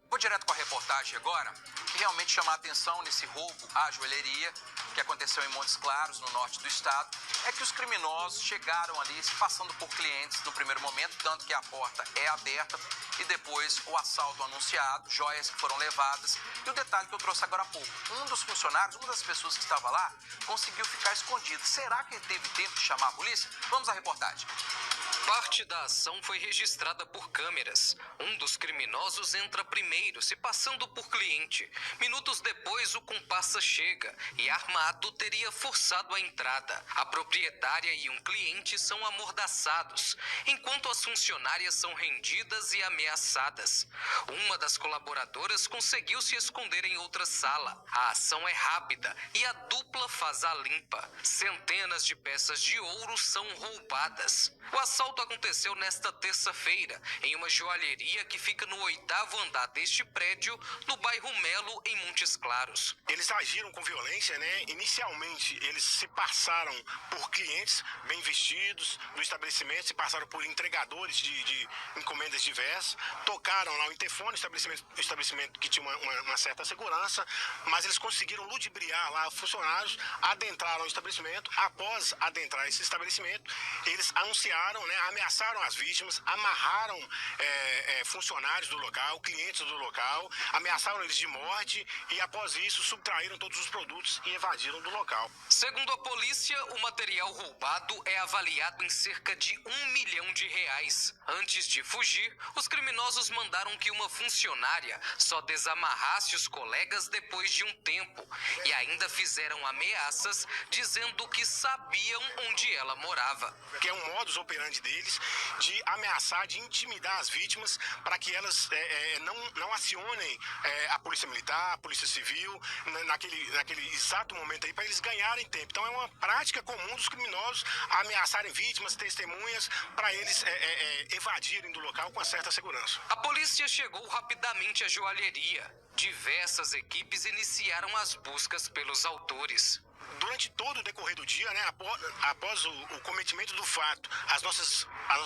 Vou direto com a reportagem agora, que realmente chama a atenção nesse roubo à joalheria que aconteceu em Montes Claros, no norte do estado, é que os criminosos chegaram ali passando por clientes no primeiro momento, tanto que a porta é aberta e depois o assalto anunciado, joias que foram levadas. E o detalhe que eu trouxe agora há pouco, um dos funcionários, uma das pessoas que estava lá, conseguiu ficar escondido. Será que ele teve tempo de chamar a polícia? Vamos à reportagem. Parte da ação foi registrada por câmeras. Um dos criminosos entra primeiro, se passando por cliente. Minutos depois, o comparsa chega e, armado, teria forçado a entrada. A proprietária e um cliente são amordaçados, enquanto as funcionárias são rendidas e ameaçadas. Uma das colaboradoras conseguiu se esconder em outra sala. A ação é rápida e a dupla faz a limpa. Centenas de peças de ouro são roubadas. O assalto aconteceu nesta terça-feira, em uma joalheria que fica no 8º andar deste prédio, no bairro Melo, em Montes Claros. Eles agiram com violência, né? Inicialmente, eles se passaram por clientes bem vestidos do estabelecimento, se passaram por entregadores de encomendas diversas, tocaram lá o interfone, estabelecimento que tinha uma certa segurança, mas eles conseguiram ludibriar lá funcionários, adentraram o estabelecimento. Após adentrar esse estabelecimento, eles anunciaram, né, ameaçaram as vítimas, amarraram funcionários do local, clientes do local, ameaçaram eles de morte e, após isso, subtraíram todos os produtos e evadiram do local. Segundo a polícia, o material roubado é avaliado em cerca de R$1 milhão. Antes de fugir, os criminosos mandaram que uma funcionária só desamarrasse os colegas depois de um tempo e ainda fizeram ameaças dizendo que sabiam onde ela morava. Que é um modus operandi deles de ameaçar, de intimidar as vítimas para que elas não acionem a polícia militar, a polícia civil naquele exato momento aí, para eles ganharem tempo. Então é uma prática comum dos criminosos ameaçarem vítimas, testemunhas, para eles evadirem do local com uma certa segurança. A polícia chegou rapidamente à joalheria. Diversas equipes iniciaram as buscas pelos autores. Durante todo o decorrer do dia, né, após o cometimento do fato, as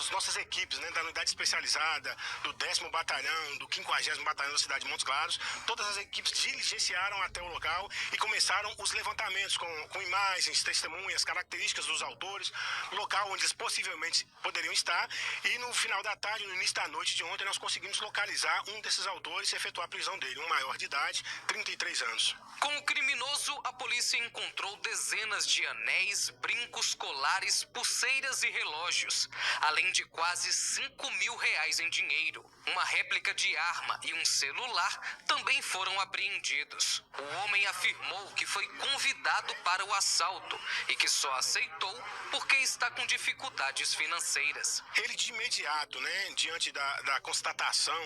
nossas equipes, né, da unidade especializada, do 10º Batalhão, do 50º Batalhão da cidade de Montes Claros, todas as equipes diligenciaram até o local e começaram os levantamentos com imagens, testemunhas, características dos autores, local onde eles possivelmente poderiam estar, e no final da tarde, no início da noite de ontem, nós conseguimos localizar um desses autores e efetuar a prisão dele, um maior de idade, 33 anos. Com o criminoso, a polícia encontrou dezenas de anéis, brincos, colares, pulseiras e relógios, além de quase R$5 mil em dinheiro. Uma réplica de arma e um celular também foram apreendidos. O homem afirmou que foi convidado para o assalto e que só aceitou porque está com dificuldades financeiras. Ele de imediato, né, diante da constatação,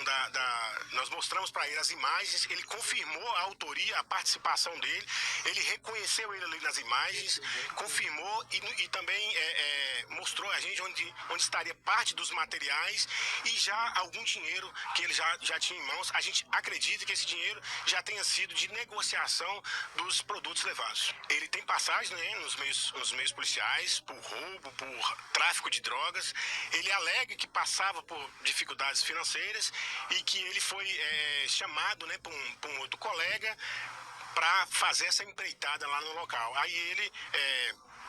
nós mostramos para ele as imagens, ele confirmou a autoria, a participação dele, ele reconheceu ele ali nas imagens, confirmou e também mostrou a gente onde estaria parte dos materiais e já algum dinheiro que ele já tinha em mãos. A gente acredita que esse dinheiro já tenha sido de negociação dos produtos levados. Ele tem passagem, né, nos meios policiais por roubo, por tráfico de drogas. Ele alega que passava por dificuldades financeiras e que ele foi chamado, né, por um outro colega para fazer essa empreitada lá no local. Aí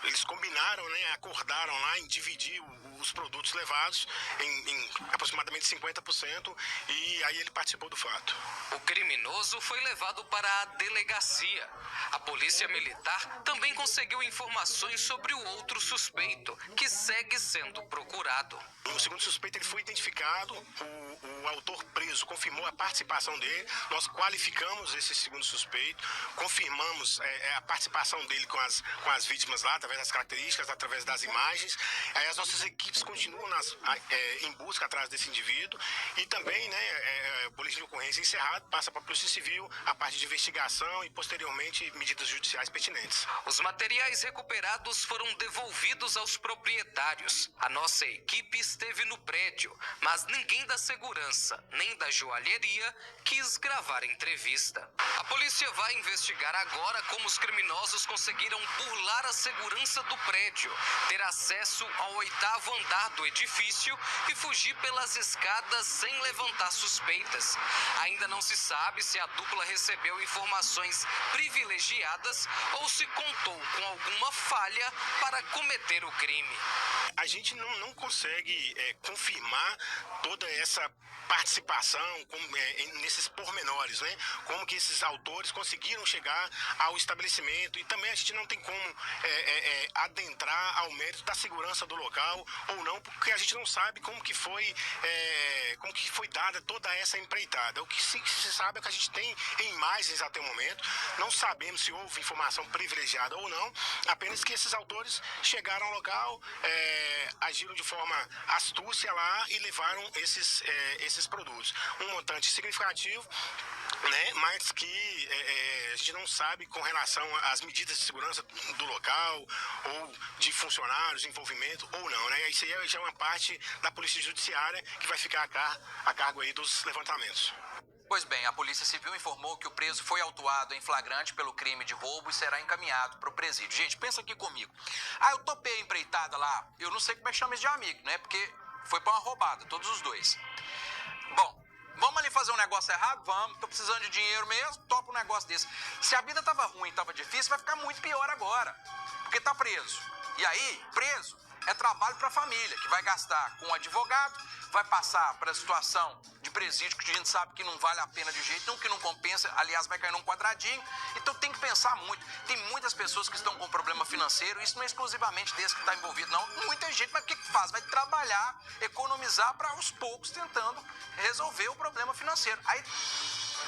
eles combinaram, né, acordaram lá em dividir o os produtos levados em aproximadamente 50%, e aí ele participou do fato. O criminoso foi levado para a delegacia. A polícia militar também conseguiu informações sobre o outro suspeito, que segue sendo procurado. O segundo suspeito ele foi identificado, o autor preso confirmou a participação dele, nós qualificamos esse segundo suspeito, confirmamos a participação dele com as vítimas lá, através das características, através das imagens. Aí as nossas equipes continuam em busca atrás desse indivíduo, e também, o boletim de ocorrência encerrado passa para a Polícia Civil a parte de investigação e posteriormente medidas judiciais pertinentes. Os materiais recuperados foram devolvidos aos proprietários. A nossa equipe esteve no prédio, mas ninguém da segurança nem da joalheria quis gravar a entrevista. A polícia vai investigar agora como os criminosos conseguiram burlar a segurança do prédio, ter acesso ao 8º andar do edifício e fugir pelas escadas sem levantar suspeitas. Ainda não se sabe se a dupla recebeu informações privilegiadas ou se contou com alguma falha para cometer o crime. A gente não consegue confirmar toda essa participação nesses pormenores, né? Como que esses autores conseguiram chegar ao estabelecimento, e também a gente não tem como adentrar ao mérito da segurança do local ou não, porque a gente não sabe como que foi dada toda essa empreitada. O que se sabe é que a gente tem imagens até o momento, não sabemos se houve informação privilegiada ou não, apenas que esses autores chegaram ao local, agiram de forma astúcia lá e levaram esses produtos. Um montante significativo, né, mas que a gente não sabe com relação às medidas de segurança do local ou de funcionários, envolvimento ou não, né? Isso aí já é uma parte da Polícia Judiciária que vai ficar a cargo aí dos levantamentos. Pois bem, a Polícia Civil informou que o preso foi autuado em flagrante pelo crime de roubo e será encaminhado para o presídio. Gente, pensa aqui comigo. Eu topei a empreitada lá, eu não sei como é que chama isso de amigo, né? Porque foi para uma roubada, todos os dois. Bom, vamos ali fazer um negócio errado? Vamos, tô precisando de dinheiro mesmo, topa um negócio desse. Se a vida tava ruim, tava difícil, vai ficar muito pior agora, porque tá preso. E aí, preso é trabalho para a família, que vai gastar com um advogado, vai passar para a situação de presídio, que a gente sabe que não vale a pena de jeito nenhum, que não compensa, aliás, vai cair num quadradinho. Então tem que pensar muito. Tem muitas pessoas que estão com problema financeiro, isso não é exclusivamente desse que está envolvido, não. Muita gente, mas o que faz? Vai trabalhar, economizar para aos poucos tentando resolver o problema financeiro. Aí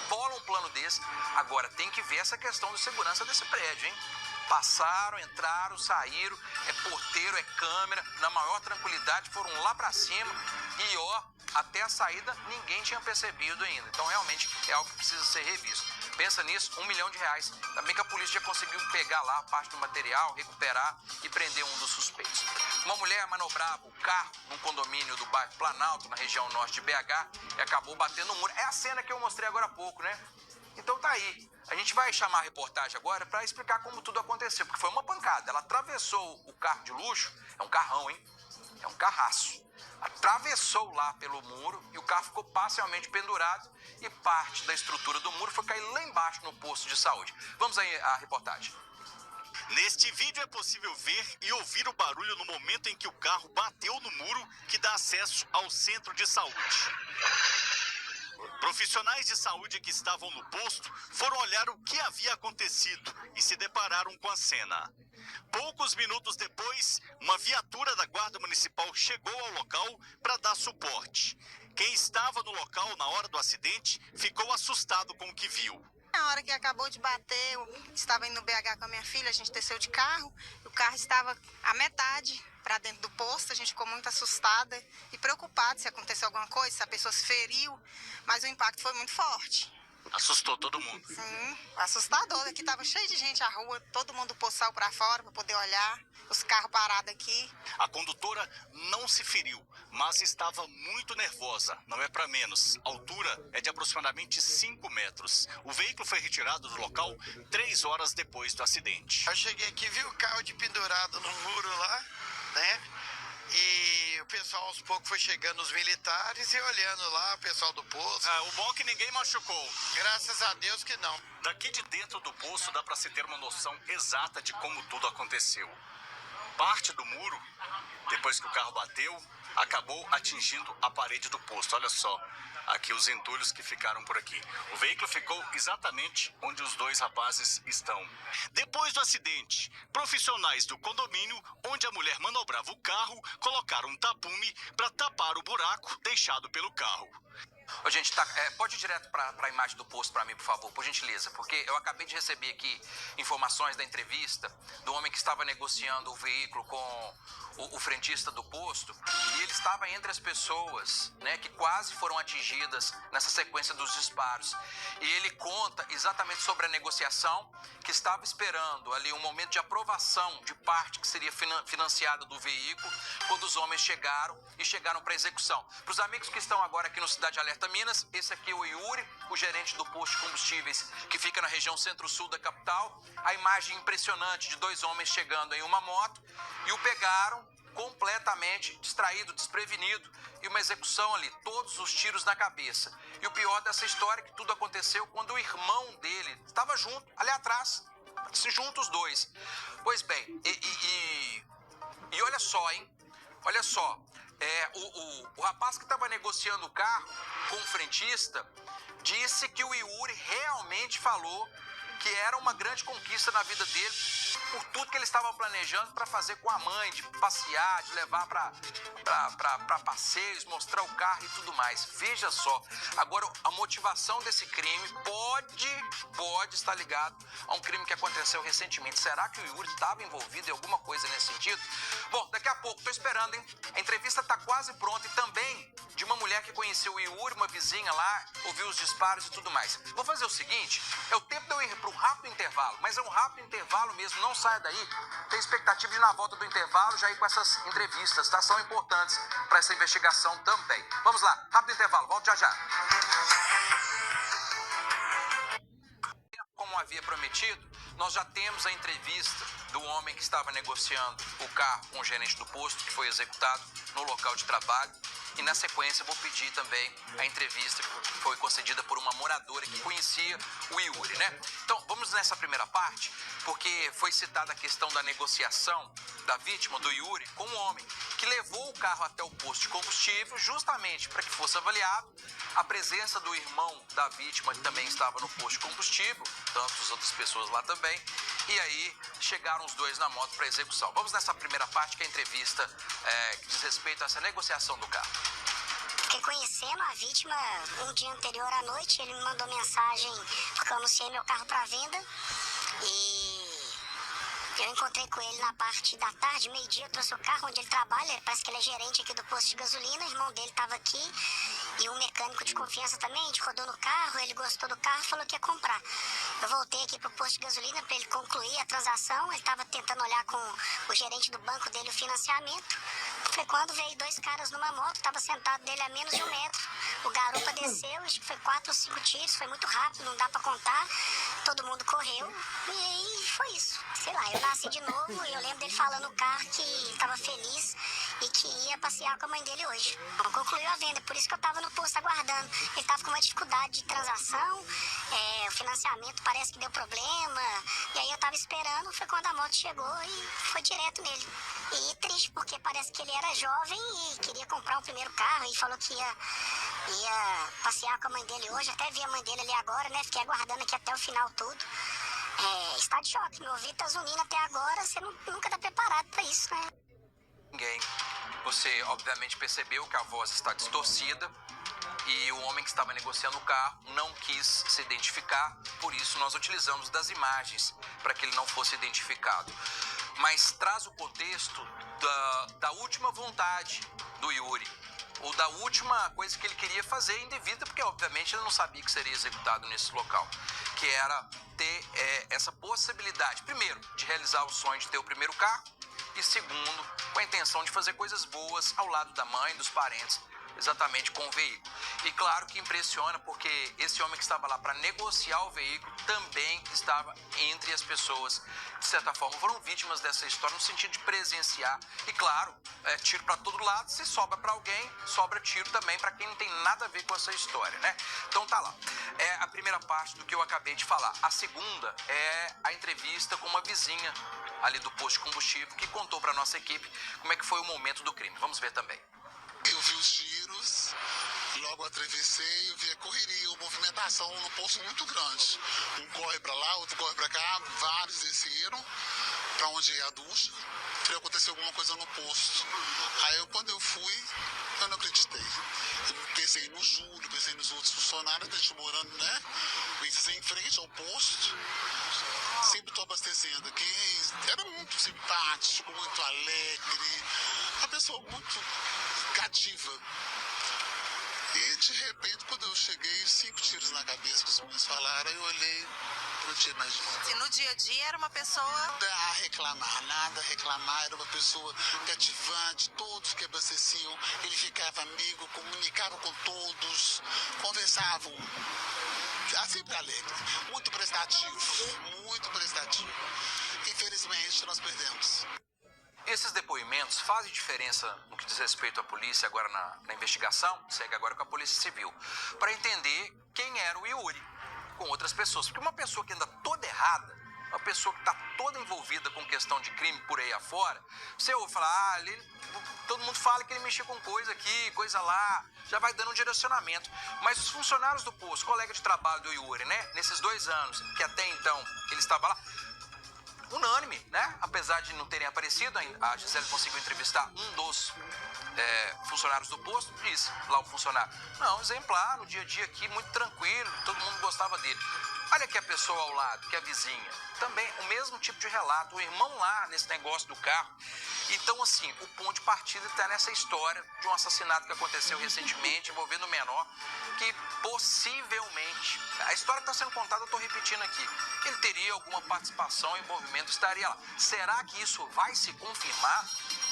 bola um plano desse. Agora tem que ver essa questão de segurança desse prédio, hein? Passaram, entraram, saíram, é porteiro, é câmera, na maior tranquilidade, foram lá pra cima e até a saída ninguém tinha percebido ainda. Então realmente é algo que precisa ser revisto. Pensa nisso, R$1 milhão. Também que a polícia já conseguiu pegar lá parte do material, recuperar e prender um dos suspeitos. Uma mulher manobrava o carro num condomínio do bairro Planalto, na região norte de BH, e acabou batendo no muro. É a cena que eu mostrei agora há pouco, né? Então tá aí. A gente vai chamar a reportagem agora para explicar como tudo aconteceu, porque foi uma pancada. Ela atravessou o carro de luxo, é um carrão, hein? É um carraço. Atravessou lá pelo muro e o carro ficou parcialmente pendurado e parte da estrutura do muro foi cair lá embaixo no posto de saúde. Vamos aí à reportagem. Neste vídeo é possível ver e ouvir o barulho no momento em que o carro bateu no muro que dá acesso ao centro de saúde. Profissionais de saúde que estavam no posto foram olhar o que havia acontecido e se depararam com a cena. Poucos minutos depois, uma viatura da Guarda Municipal chegou ao local para dar suporte. Quem estava no local na hora do acidente ficou assustado com o que viu. Na hora que acabou de bater, eu estava indo no BH com a minha filha, a gente desceu de carro, o carro estava à metade para dentro do posto, a gente ficou muito assustada e preocupada se aconteceu alguma coisa, se a pessoa se feriu, mas o impacto foi muito forte. Assustou todo mundo. Sim, assustador, aqui estava cheio de gente à rua, todo mundo poçal para fora para poder olhar, os carros parados aqui. A condutora não se feriu, mas estava muito nervosa, não é para menos. A altura é de aproximadamente 5 metros. O veículo foi retirado do local 3 horas depois do acidente. Eu cheguei aqui, vi o carro de pendurado no muro lá, né? E o pessoal aos poucos foi chegando, os militares, e olhando lá, o pessoal do posto. O bom é que ninguém machucou. Graças a Deus que não. Daqui de dentro do poço dá para se ter uma noção exata de como tudo aconteceu. parte do muro, depois que o carro bateu, acabou atingindo a parede do posto. Olha só, aqui os entulhos que ficaram por aqui. O veículo ficou exatamente onde os dois rapazes estão. Depois do acidente, profissionais do condomínio, onde a mulher manobrava o carro, colocaram um tapume para tapar o buraco deixado pelo carro. Ô, gente, pode ir direto para a imagem do posto para mim, por favor, por gentileza, porque eu acabei de receber aqui informações da entrevista do homem que estava negociando o veículo com o frentista do posto, e ele estava entre as pessoas, né, que quase foram atingidas nessa sequência dos disparos. E ele conta exatamente sobre a negociação, que estava esperando ali um momento de aprovação de parte que seria financiada do veículo, quando os homens chegaram para a execução. Para os amigos que estão agora aqui no Cidade Alerta Minas, esse aqui é o Yuri, o gerente do posto de combustíveis que fica na região centro-sul da capital. A imagem impressionante de dois homens chegando em uma moto e o pegaram completamente distraído, desprevenido, e uma execução ali, todos os tiros na cabeça. E o pior dessa história é que tudo aconteceu quando o irmão dele estava junto, ali atrás, juntos os dois. Pois bem, e olha só, hein? Olha só, o rapaz que estava negociando o carro com o frentista disse que o Yuri realmente falou que era uma grande conquista na vida dele por tudo que ele estava planejando para fazer com a mãe, de passear, de levar para passeios, mostrar o carro e tudo mais. Veja só, agora a motivação desse crime pode estar ligado a um crime que aconteceu recentemente. Será que o Yuri estava envolvido em alguma coisa nesse sentido? Bom, daqui a pouco, tô esperando, hein? A entrevista tá quase pronta e também de uma mulher que conheceu o Yuri, uma vizinha lá, ouviu os disparos e tudo mais. Vou fazer o seguinte, é o tempo de eu ir para um rápido intervalo, mas é um rápido intervalo mesmo, não saia daí. Tem expectativa de na volta do intervalo já ir com essas entrevistas, tá? São importantes para essa investigação também. Vamos lá, rápido intervalo, volto já já. Como havia prometido, nós já temos a entrevista do homem que estava negociando o carro com o gerente do posto, que foi executado no local de trabalho. E na sequência eu vou pedir também a entrevista que foi concedida por uma moradora que conhecia o Yuri, né? Então vamos nessa primeira parte, porque foi citada a questão da negociação da vítima, do Yuri, com o homem que levou o carro até o posto de combustível justamente para que fosse avaliado. A presença do irmão da vítima que também estava no posto de combustível, tantas outras pessoas lá também, e aí chegaram os dois na moto para execução. Vamos nessa primeira parte, que é a entrevista que diz respeito a essa negociação do carro. Fiquei conhecendo a vítima um dia anterior à noite, ele me mandou mensagem porque eu anunciei meu carro para venda e eu encontrei com ele na parte da tarde, meio-dia, eu trouxe o carro onde ele trabalha, parece que ele é gerente aqui do posto de gasolina, o irmão dele estava aqui e um mecânico de confiança também, a gente rodou no carro, ele gostou do carro, falou que ia comprar. Eu voltei aqui pro posto de gasolina para ele concluir a transação, ele estava tentando olhar com o gerente do banco dele o financiamento. Foi quando veio dois caras numa moto, estava sentado dele a menos de 1 metro. O garupa desceu, acho que foi 4 ou 5 tiros, foi muito rápido, não dá para contar. Todo mundo correu e aí foi isso. Sei lá, eu nasci de novo e eu lembro dele falando no carro que estava feliz e que ia passear com a mãe dele hoje. Não concluiu a venda, por isso que eu estava no posto aguardando. Ele estava com uma dificuldade de transação, o financiamento parece que deu problema. E aí eu estava esperando, foi quando a moto chegou e foi direto nele. E triste, porque parece que ele era jovem e queria comprar o primeiro carro e falou que ia passear com a mãe dele hoje. Até vi a mãe dele ali agora, né? Fiquei aguardando aqui até o final tudo. Está de choque, meu ouvido tá zunindo até agora, você nunca tá preparado para isso, né? Ninguém. Você obviamente percebeu que a voz está distorcida e o homem que estava negociando o carro não quis se identificar, por isso nós utilizamos das imagens para que ele não fosse identificado. Mas traz o contexto da última vontade do Yuri, ou da última coisa que ele queria fazer indevida, porque obviamente ele não sabia que seria executado nesse local, que era ter essa possibilidade, primeiro, de realizar o sonho de ter o primeiro carro, e segundo, com a intenção de fazer coisas boas ao lado da mãe, dos parentes, exatamente com o veículo. E claro que impressiona porque esse homem que estava lá para negociar o veículo também estava entre as pessoas, de certa forma, foram vítimas dessa história no sentido de presenciar. E claro, tiro para todo lado, se sobra para alguém, sobra tiro também para quem não tem nada a ver com essa história, né? Então tá lá. É a primeira parte do que eu acabei de falar. A segunda é a entrevista com uma vizinha ali do posto de combustível, que contou para nossa equipe como é que foi o momento do crime. Vamos ver também. Eu vi os tiros, logo atravessei, eu vi a correria, a movimentação no posto muito grande. Um corre para lá, outro corre para cá, vários desceram para onde é a ducha. Que aconteceu alguma coisa no posto. Aí quando eu fui, eu não acreditei. Eu pensei no Júlio, pensei nos outros funcionários, a gente morando, né? Em frente ao posto. Sempre estou abastecendo aqui. Era muito simpático, muito alegre. Uma pessoa muito cativa. E de repente, quando eu cheguei, 5 tiros na cabeça que os meninos falaram, eu olhei, não tinha mais jeito. E no dia a dia era uma pessoa... Nada a reclamar, era uma pessoa cativante, todos que abasteciam, ele ficava amigo, comunicava com todos, conversavam, sempre alegre, muito prestativo. Infelizmente, nós perdemos. Esses depoimentos fazem diferença no que diz respeito à polícia agora na investigação, segue agora com a Polícia Civil, para entender quem era o Yuri com outras pessoas. Porque uma pessoa que anda toda errada, uma pessoa que está toda envolvida com questão de crime por aí afora, você ouve falar, todo mundo fala que ele mexia com coisa aqui, coisa lá, já vai dando um direcionamento. Mas os funcionários do posto, colega de trabalho do Yuri, né, nesses 2 anos que até então ele estava lá, unânime, né? Apesar de não terem aparecido, a Gisele conseguiu entrevistar um dos funcionários do posto, disse lá o funcionário, não, exemplar, no dia a dia aqui, muito tranquilo, todo mundo gostava dele. Olha aqui a pessoa ao lado, que é a vizinha, também o mesmo tipo de relato, o irmão lá nesse negócio do carro. Então, assim, o ponto de partida está nessa história de um assassinato que aconteceu recentemente, envolvendo um menor, que possivelmente, a história que está sendo contada, eu estou repetindo aqui, ele teria alguma participação, envolvimento, estaria lá. Será que isso vai se confirmar?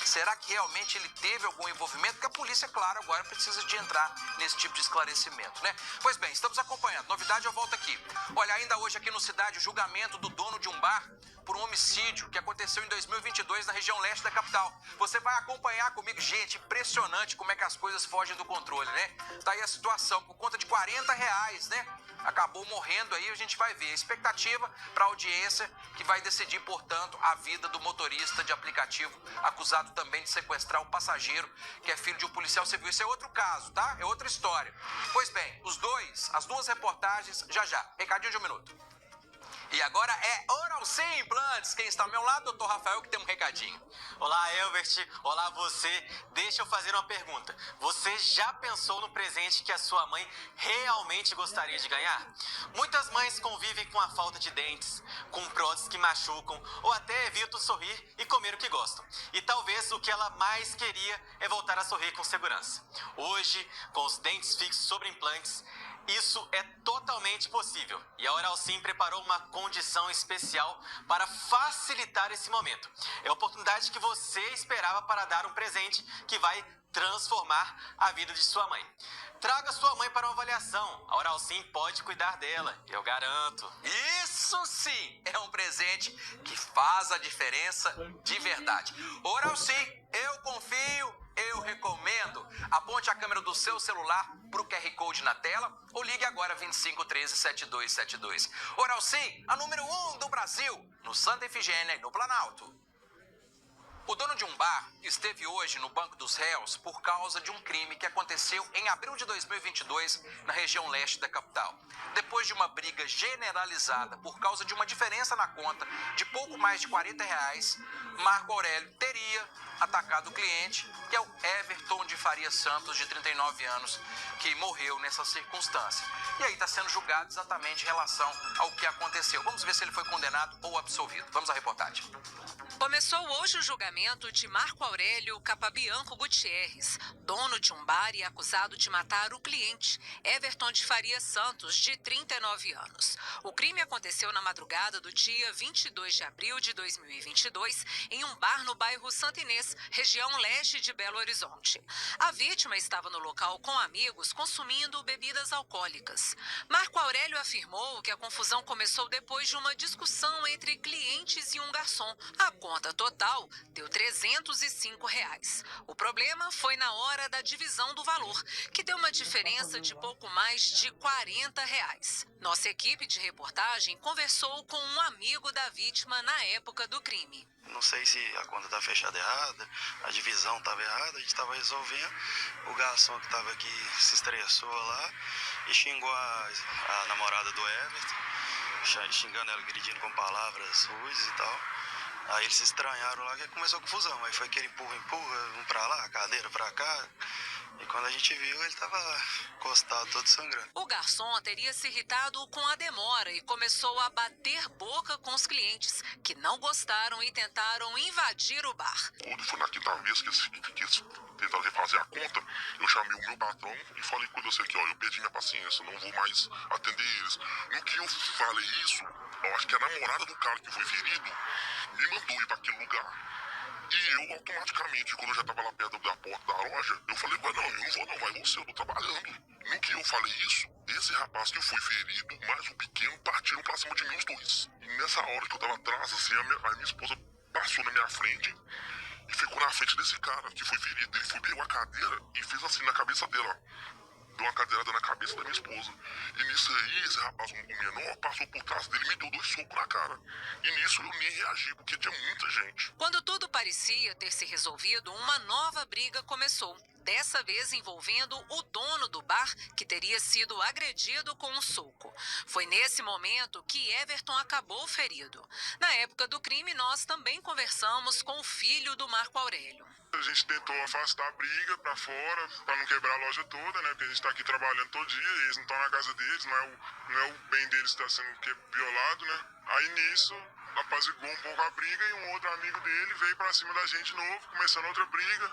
Será que realmente ele teve algum envolvimento? Porque a polícia, claro, agora precisa de entrar nesse tipo de esclarecimento, né? Pois bem, estamos acompanhando. Novidade, eu volto aqui. Olha, ainda hoje aqui no Cidade, o julgamento do dono de um bar por um homicídio que aconteceu em 2022 na região leste da capital. Você vai acompanhar comigo. Gente, impressionante como é que as coisas fogem do controle, né? Tá aí a situação, por conta de R$40, né? Acabou morrendo aí, a gente vai ver. A expectativa para a audiência que vai decidir, portanto, a vida do motorista de aplicativo acusado também de sequestrar o passageiro, que é filho de um policial civil. Isso é outro caso, tá? É outra história. Pois bem, as duas reportagens já. Recadinho de 1 minuto. E agora é Oral Sim Implantes. Quem está ao meu lado, doutor Rafael, que tem um recadinho. Olá, Elbert. Olá, você. Deixa eu fazer uma pergunta. Você já pensou no presente que a sua mãe realmente gostaria de ganhar? Muitas mães convivem com a falta de dentes, com próteses que machucam, ou até evitam sorrir e comer o que gostam. E talvez o que ela mais queria é voltar a sorrir com segurança. Hoje, com os dentes fixos sobre implantes, isso é totalmente possível. E a Oral Sim preparou uma condição especial para facilitar esse momento. É a oportunidade que você esperava para dar um presente que vai transformar a vida de sua mãe. Traga sua mãe para uma avaliação. A Oral Sim pode cuidar dela, eu garanto. Isso sim é um presente que faz a diferença de verdade. Oral Sim, eu confio. Eu recomendo. Aponte a câmera do seu celular para o QR Code na tela ou ligue agora 25 13 7272. Oral Sim, a número 1 do Brasil, no Santa Efigênia e no Planalto. O dono de um bar esteve hoje no banco dos réus por causa de um crime que aconteceu em abril de 2022 na região leste da capital. Depois de uma briga generalizada por causa de uma diferença na conta de pouco mais de R$40, Marco Aurélio teria atacado o cliente, que é o Everton de Faria Santos, de 39 anos, que morreu nessa circunstância. E aí está sendo julgado exatamente em relação ao que aconteceu. Vamos ver se ele foi condenado ou absolvido. Vamos à reportagem. Começou hoje o julgamento de Marco Aurélio Capabianco Gutierrez, dono de um bar e acusado de matar o cliente, Everton de Faria Santos, de 39 anos. O crime aconteceu na madrugada do dia 22 de abril de 2022, em um bar no bairro Santa Inês, região leste de Belo Horizonte. A vítima estava no local com amigos consumindo bebidas alcoólicas. Marco Aurélio afirmou que a confusão começou depois de uma discussão entre clientes e um garçom. A conta total deu R$ 305. O problema foi na hora da divisão do valor, que deu uma diferença de pouco mais de R$ 40. Nossa equipe de reportagem conversou com um amigo da vítima na época do crime. Não sei se a conta está fechada errada, a divisão estava errada, a gente estava resolvendo. O garçom que estava aqui se estressou lá e xingou a namorada do Everton, xingando ela, agredindo com palavras ruins e tal. Aí eles se estranharam lá que começou a confusão. Aí foi aquele empurra, um pra lá, cadeira pra cá. E quando a gente viu, ele tava encostado, todo sangrando. O garçom teria se irritado com a demora e começou a bater boca com os clientes, que não gostaram e tentaram invadir o bar. Quando foi na quinta vez que eles tentaram refazer a conta, eu chamei o meu patrão e falei com você aqui, ó, eu perdi minha paciência, não vou mais atender eles. No que eu falei isso, eu acho que a namorada do cara que foi ferido me mandou ir para aquele lugar. E eu, automaticamente, quando eu já tava lá perto da porta da loja, eu falei, não, eu não vou não, vai você, eu tô trabalhando. No que eu falei isso, esse rapaz que foi ferido, mais o pequeno, partiram pra cima de mim os dois. E nessa hora que eu tava atrás, assim, a minha esposa passou na minha frente e ficou na frente desse cara que foi ferido. Ele foi, pegou a cadeira e fez assim na cabeça dela. Deu uma cadeirada na cabeça da minha esposa. E nisso aí, esse rapaz, um menor, passou por trás dele e me deu 2 socos na cara. E nisso eu nem reagi, porque tinha muita gente. Quando tudo parecia ter se resolvido, uma nova briga começou. Dessa vez envolvendo o dono do bar, que teria sido agredido com um soco. Foi nesse momento que Everton acabou ferido. Na época do crime, nós também conversamos com o filho do Marco Aurélio. A gente tentou afastar a briga pra fora, pra não quebrar a loja toda, né? Porque a gente tá aqui trabalhando todo dia, e eles não estão na casa deles, não é o bem deles que tá sendo violado, né? Aí nisso, apaziguou um pouco a briga e um outro amigo dele veio pra cima da gente de novo, começando outra briga.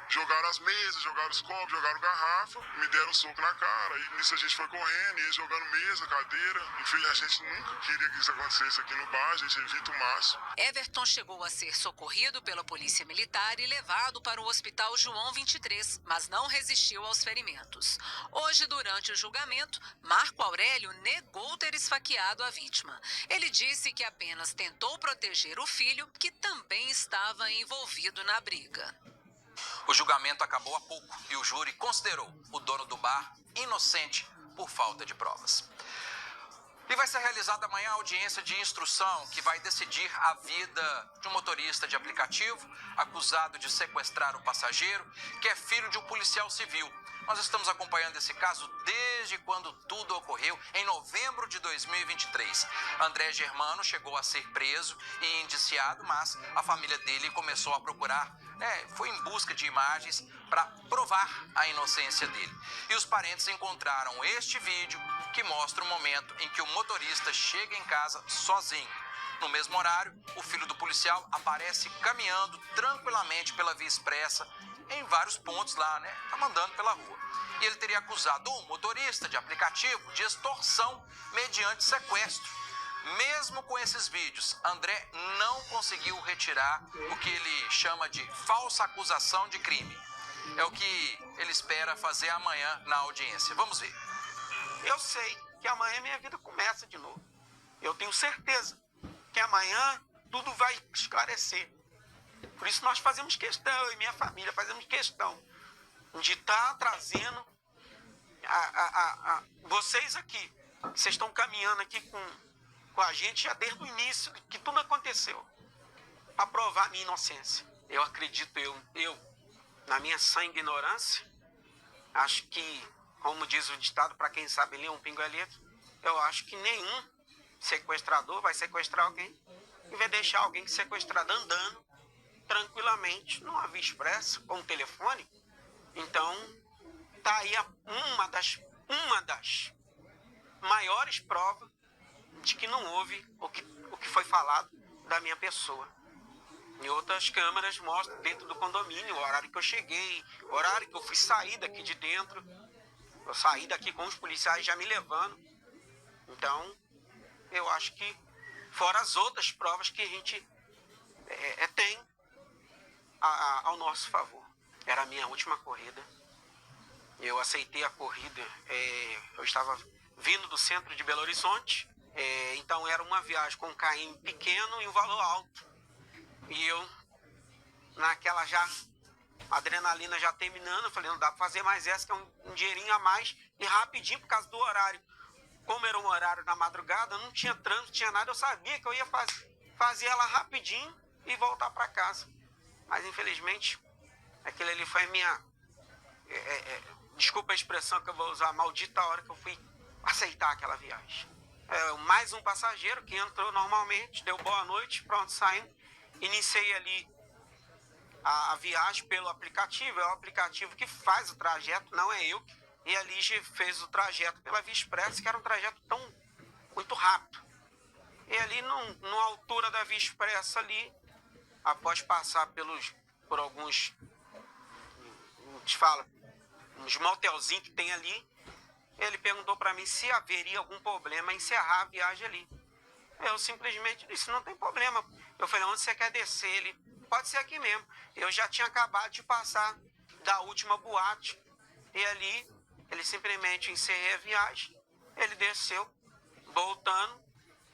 Jogaram as mesas, jogaram os copos, jogaram garrafa, me deram um soco na cara. E nisso a gente foi correndo, e eles jogando mesa, cadeira. Enfim, a gente nunca queria que isso acontecesse aqui no bar, a gente evita o máximo. Everton chegou a ser socorrido pela polícia militar e levado para o Hospital João 23, mas não resistiu aos ferimentos. Hoje, durante o julgamento, Marco Aurélio negou ter esfaqueado a vítima. Ele disse que apenas tentou proteger o filho, que também estava envolvido na briga. O julgamento acabou há pouco e o júri considerou o dono do bar inocente por falta de provas. E vai ser realizada amanhã a audiência de instrução que vai decidir a vida de um motorista de aplicativo acusado de sequestrar um passageiro que é filho de um policial civil. Nós estamos acompanhando esse caso desde quando tudo ocorreu, em novembro de 2023. André Germano chegou a ser preso e indiciado, mas a família dele começou a procurar, foi em busca de imagens para provar a inocência dele. E os parentes encontraram este vídeo que mostra o momento em que o motorista chega em casa sozinho. No mesmo horário, o filho do policial aparece caminhando tranquilamente pela via expressa em vários pontos lá, tá andando pela rua. E ele teria acusado o motorista de aplicativo de extorsão mediante sequestro. Mesmo com esses vídeos, André não conseguiu retirar o que ele chama de falsa acusação de crime. É o que ele espera fazer amanhã na audiência. Vamos ver. Eu sei que amanhã minha vida começa de novo. Eu tenho certeza que amanhã tudo vai esclarecer. Por isso nós fazemos questão, eu e minha família fazemos questão de estar trazendo vocês aqui. Vocês estão caminhando aqui com a gente já desde o início que tudo aconteceu, para provar a minha inocência. Eu acredito, na minha sã ignorância, acho que, como diz o ditado, para quem sabe ler um pingo é letra, eu acho que nenhum sequestrador vai sequestrar alguém e vai deixar alguém sequestrado andando tranquilamente numa via expressa com um telefone. Então, tá aí uma das maiores provas de que não houve o que foi falado da minha pessoa. E outras câmeras mostram dentro do condomínio o horário que eu cheguei, o horário que eu fui sair daqui de dentro. Eu saí daqui com os policiais já me levando. Então, eu acho que, fora as outras provas que a gente tem ao nosso favor. Era a minha última corrida. Eu aceitei a corrida. Eu estava vindo do centro de Belo Horizonte. Então, era uma viagem com um KM pequeno e um valor alto. E eu, naquela já, adrenalina já terminando, eu falei, não dá pra fazer mais essa, que é um dinheirinho a mais, e rapidinho por causa do horário. Como era um horário da madrugada, não tinha trânsito, não tinha nada, eu sabia que eu ia fazer ela rapidinho e voltar para casa. Mas infelizmente, aquele ali foi a minha, desculpa a expressão que eu vou usar, maldita hora que eu fui aceitar aquela viagem. Mais um passageiro que entrou normalmente, deu boa noite, pronto, saindo. Iniciei ali a viagem pelo aplicativo, é o aplicativo que faz o trajeto, não é eu. E a Lígia fez o trajeto pela Via Expressa, que era um trajeto muito rápido. E ali, numa altura da Via Expressa ali, após passar por alguns, uns motelzinhos que tem ali, ele perguntou para mim se haveria algum problema em encerrar a viagem ali. Eu simplesmente disse, não tem problema. Eu falei, onde você quer descer? Ele, pode ser aqui mesmo. Eu já tinha acabado de passar da última boate. E ali, ele simplesmente encerrei a viagem. Ele desceu, voltando.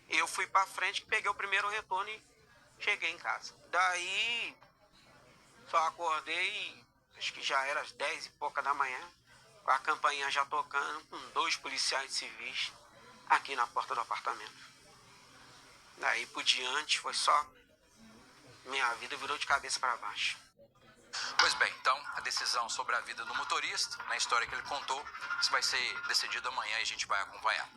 Eu fui para frente, peguei o primeiro retorno e cheguei em casa. Daí, só acordei, acho que já era às 10 e pouca da manhã, com a campainha já tocando, com 2 policiais civis aqui na porta do apartamento. Daí por diante foi só, minha vida virou de cabeça para baixo. Pois bem, então, a decisão sobre a vida do motorista, na história que ele contou, isso vai ser decidido amanhã e a gente vai acompanhar.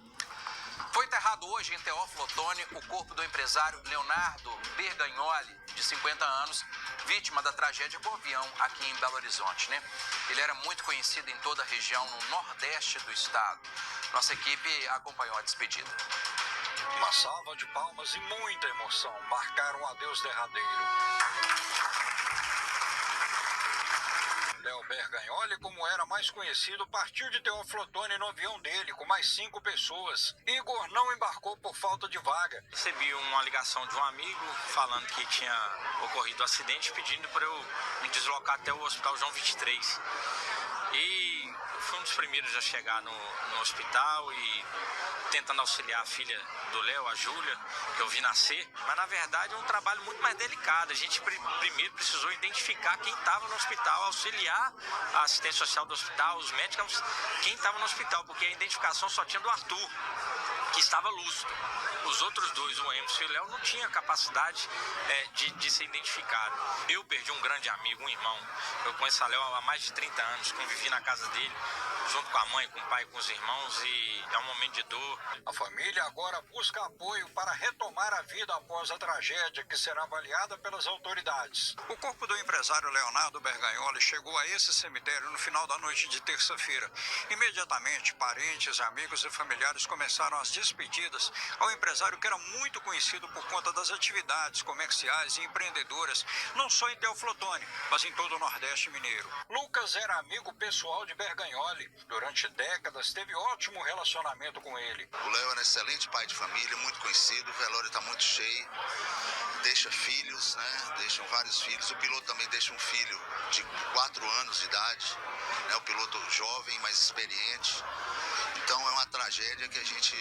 Foi enterrado hoje em Teófilo Otoni o corpo do empresário Leonardo Bergagnoli, de 50 anos, vítima da tragédia com o avião aqui em Belo Horizonte, né? Ele era muito conhecido em toda a região, no nordeste do estado. Nossa equipe acompanhou a despedida. Uma salva de palmas e muita emoção marcaram o adeus derradeiro. Léo Bergagnoli, como era mais conhecido, partiu de Teófilo Otoni no avião dele, com mais 5 pessoas. Igor não embarcou por falta de vaga. Recebi uma ligação de um amigo falando que tinha ocorrido um acidente, pedindo para eu me deslocar até o Hospital João 23. E fui um dos primeiros a chegar no hospital e tentando auxiliar a filha do Léo, a Júlia, que eu vi nascer. Mas, na verdade, é um trabalho muito mais delicado. A gente primeiro precisou identificar quem estava no hospital, auxiliar a assistência social do hospital, os médicos, quem estava no hospital, porque a identificação só tinha do Arthur, que estava lúcido. Os outros 2, o Emerson e o Léo, não tinham capacidade de ser identificado. Eu perdi um grande amigo, um irmão. Eu conheço a Léo há mais de 30 anos, convivi na casa dele, junto com a mãe, com o pai, com os irmãos, e é um momento de dor. A família agora busca apoio para retomar a vida após a tragédia, que será avaliada pelas autoridades. O corpo do empresário Leonardo Bergagnoli chegou a esse cemitério no final da noite de terça-feira. Imediatamente, parentes, amigos e familiares começaram as despedidas ao empresário que era muito conhecido por conta das atividades comerciais e empreendedoras, não só em Teófilo Otoni, mas em todo o Nordeste mineiro. Lucas era amigo pessoal de Bergagnoli. Durante décadas, teve ótimo relacionamento com ele. O Léo era um excelente pai de família, muito conhecido, o velório está muito cheio, deixa filhos, né? Deixam vários filhos. O piloto também deixa um filho de 4 anos de idade, né? O piloto jovem, mais experiente. Então é uma tragédia que a gente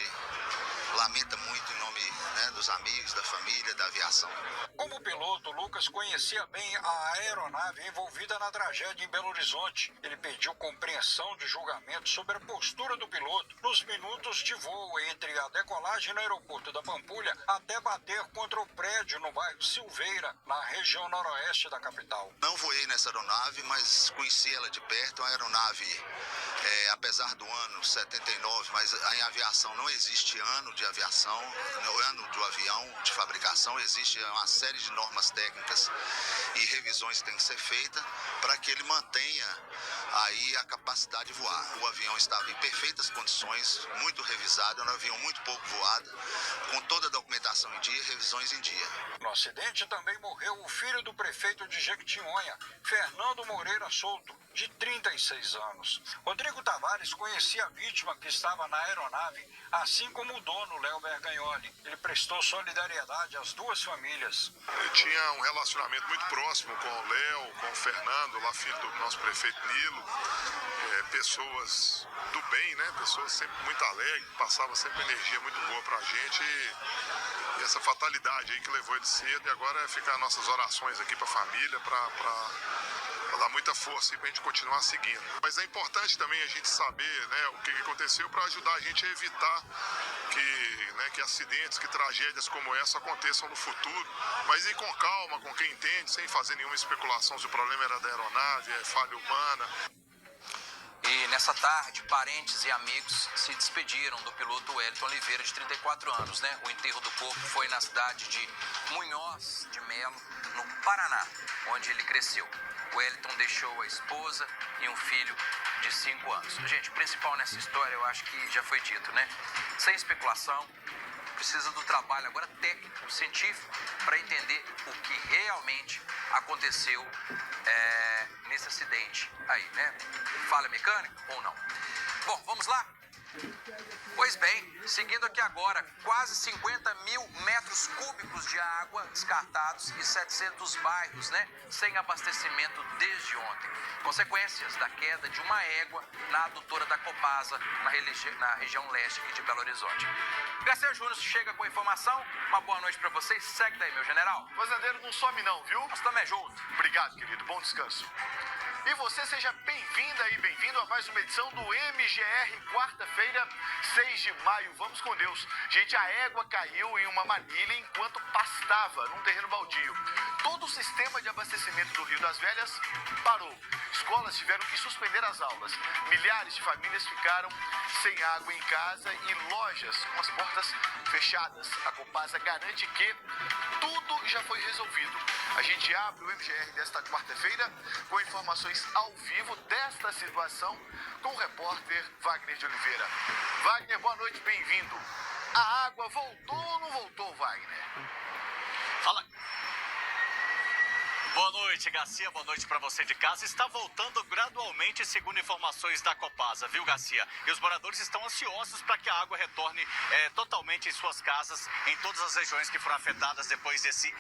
lamenta muito em nome, né, dos amigos, da família, da aviação. Como piloto, Lucas conhecia bem a aeronave envolvida na tragédia em Belo Horizonte. Ele pediu compreensão de julgamento sobre a postura do piloto nos minutos de voo entre a decolagem no aeroporto da Pampulha até bater contra o prédio no bairro Silveira, na região noroeste da capital. Não voei nessa aeronave, mas conheci ela de perto. Uma aeronave, apesar do ano 79, mas em aviação não existe ano de aviação, ano do avião de fabricação, existe uma série de normas técnicas e revisões que tem que ser feitas para que ele mantenha aí a capacidade de voar. O avião estava em perfeitas condições, muito revisado, era um avião muito pouco voado, com toda a documentação em dia, revisões em dia. No acidente também morreu o filho do prefeito de Jequitinhonha, Fernando Moreira Souto, de 36 anos. Rodrigo Tavares conhecia a vítima que estava na aeronave, assim como o dono, Léo Bergagnoli. Ele prestou solidariedade às 2 famílias. Eu tinha um relacionamento muito próximo com o Léo, com o Fernando, lá filho do nosso prefeito Nilo. pessoas do bem, né? Pessoas sempre muito alegres, passavam sempre energia muito boa pra gente e essa fatalidade aí que levou ele cedo, e agora é ficar nossas orações aqui pra família, pra dar muita força aí pra gente continuar seguindo. Mas é importante também a gente saber, né, o que aconteceu para ajudar a gente a evitar que acidentes, que tragédias como essa aconteçam no futuro, mas ir com calma, com quem entende, sem fazer nenhuma especulação se o problema era da aeronave, é falha humana. E nessa tarde, parentes e amigos se despediram do piloto Wellington Oliveira, de 34 anos, né? O enterro do corpo foi na cidade de Munhoz de Melo, no Paraná, onde ele cresceu. O Wellington deixou a esposa e um filho de 5 anos. Gente, o principal nessa história, eu acho que já foi dito, né? Sem especulação, precisa do trabalho agora técnico, científico, para entender o que realmente aconteceu nesse acidente aí, né? Falha mecânica ou não? Bom, vamos lá? Pois bem, seguindo aqui agora, quase 50 mil metros cúbicos de água descartados e 700 bairros, né, sem abastecimento desde ontem. Consequências da queda de uma égua na adutora da Copasa, na região leste aqui de Belo Horizonte. Garcia Júnior chega com a informação. Uma boa noite pra vocês. Segue daí, meu general. Fazendeiro, não some não, viu? Nós também junto. Obrigado, querido. Bom descanso. E você seja bem-vinda e bem-vindo a mais uma edição do MGR, quarta-feira, 6 de maio. Vamos com Deus. Gente, a égua caiu em uma manilha enquanto pastava num terreno baldio. Todo o sistema de abastecimento do Rio das Velhas parou. Escolas tiveram que suspender as aulas. Milhares de famílias ficaram sem água em casa e lojas com as portas fechadas. A Copasa garante que tudo já foi resolvido. A gente abre o MGR desta quarta-feira com informações ao vivo desta situação com o repórter Wagner de Oliveira. Wagner, boa noite, bem-vindo. A água voltou ou não voltou, Wagner? Fala. Boa noite, Garcia. Boa noite para você de casa. Está voltando gradualmente, segundo informações da Copasa, viu, Garcia? E os moradores estão ansiosos para que a água retorne totalmente em suas casas, em todas as regiões que foram afetadas depois desse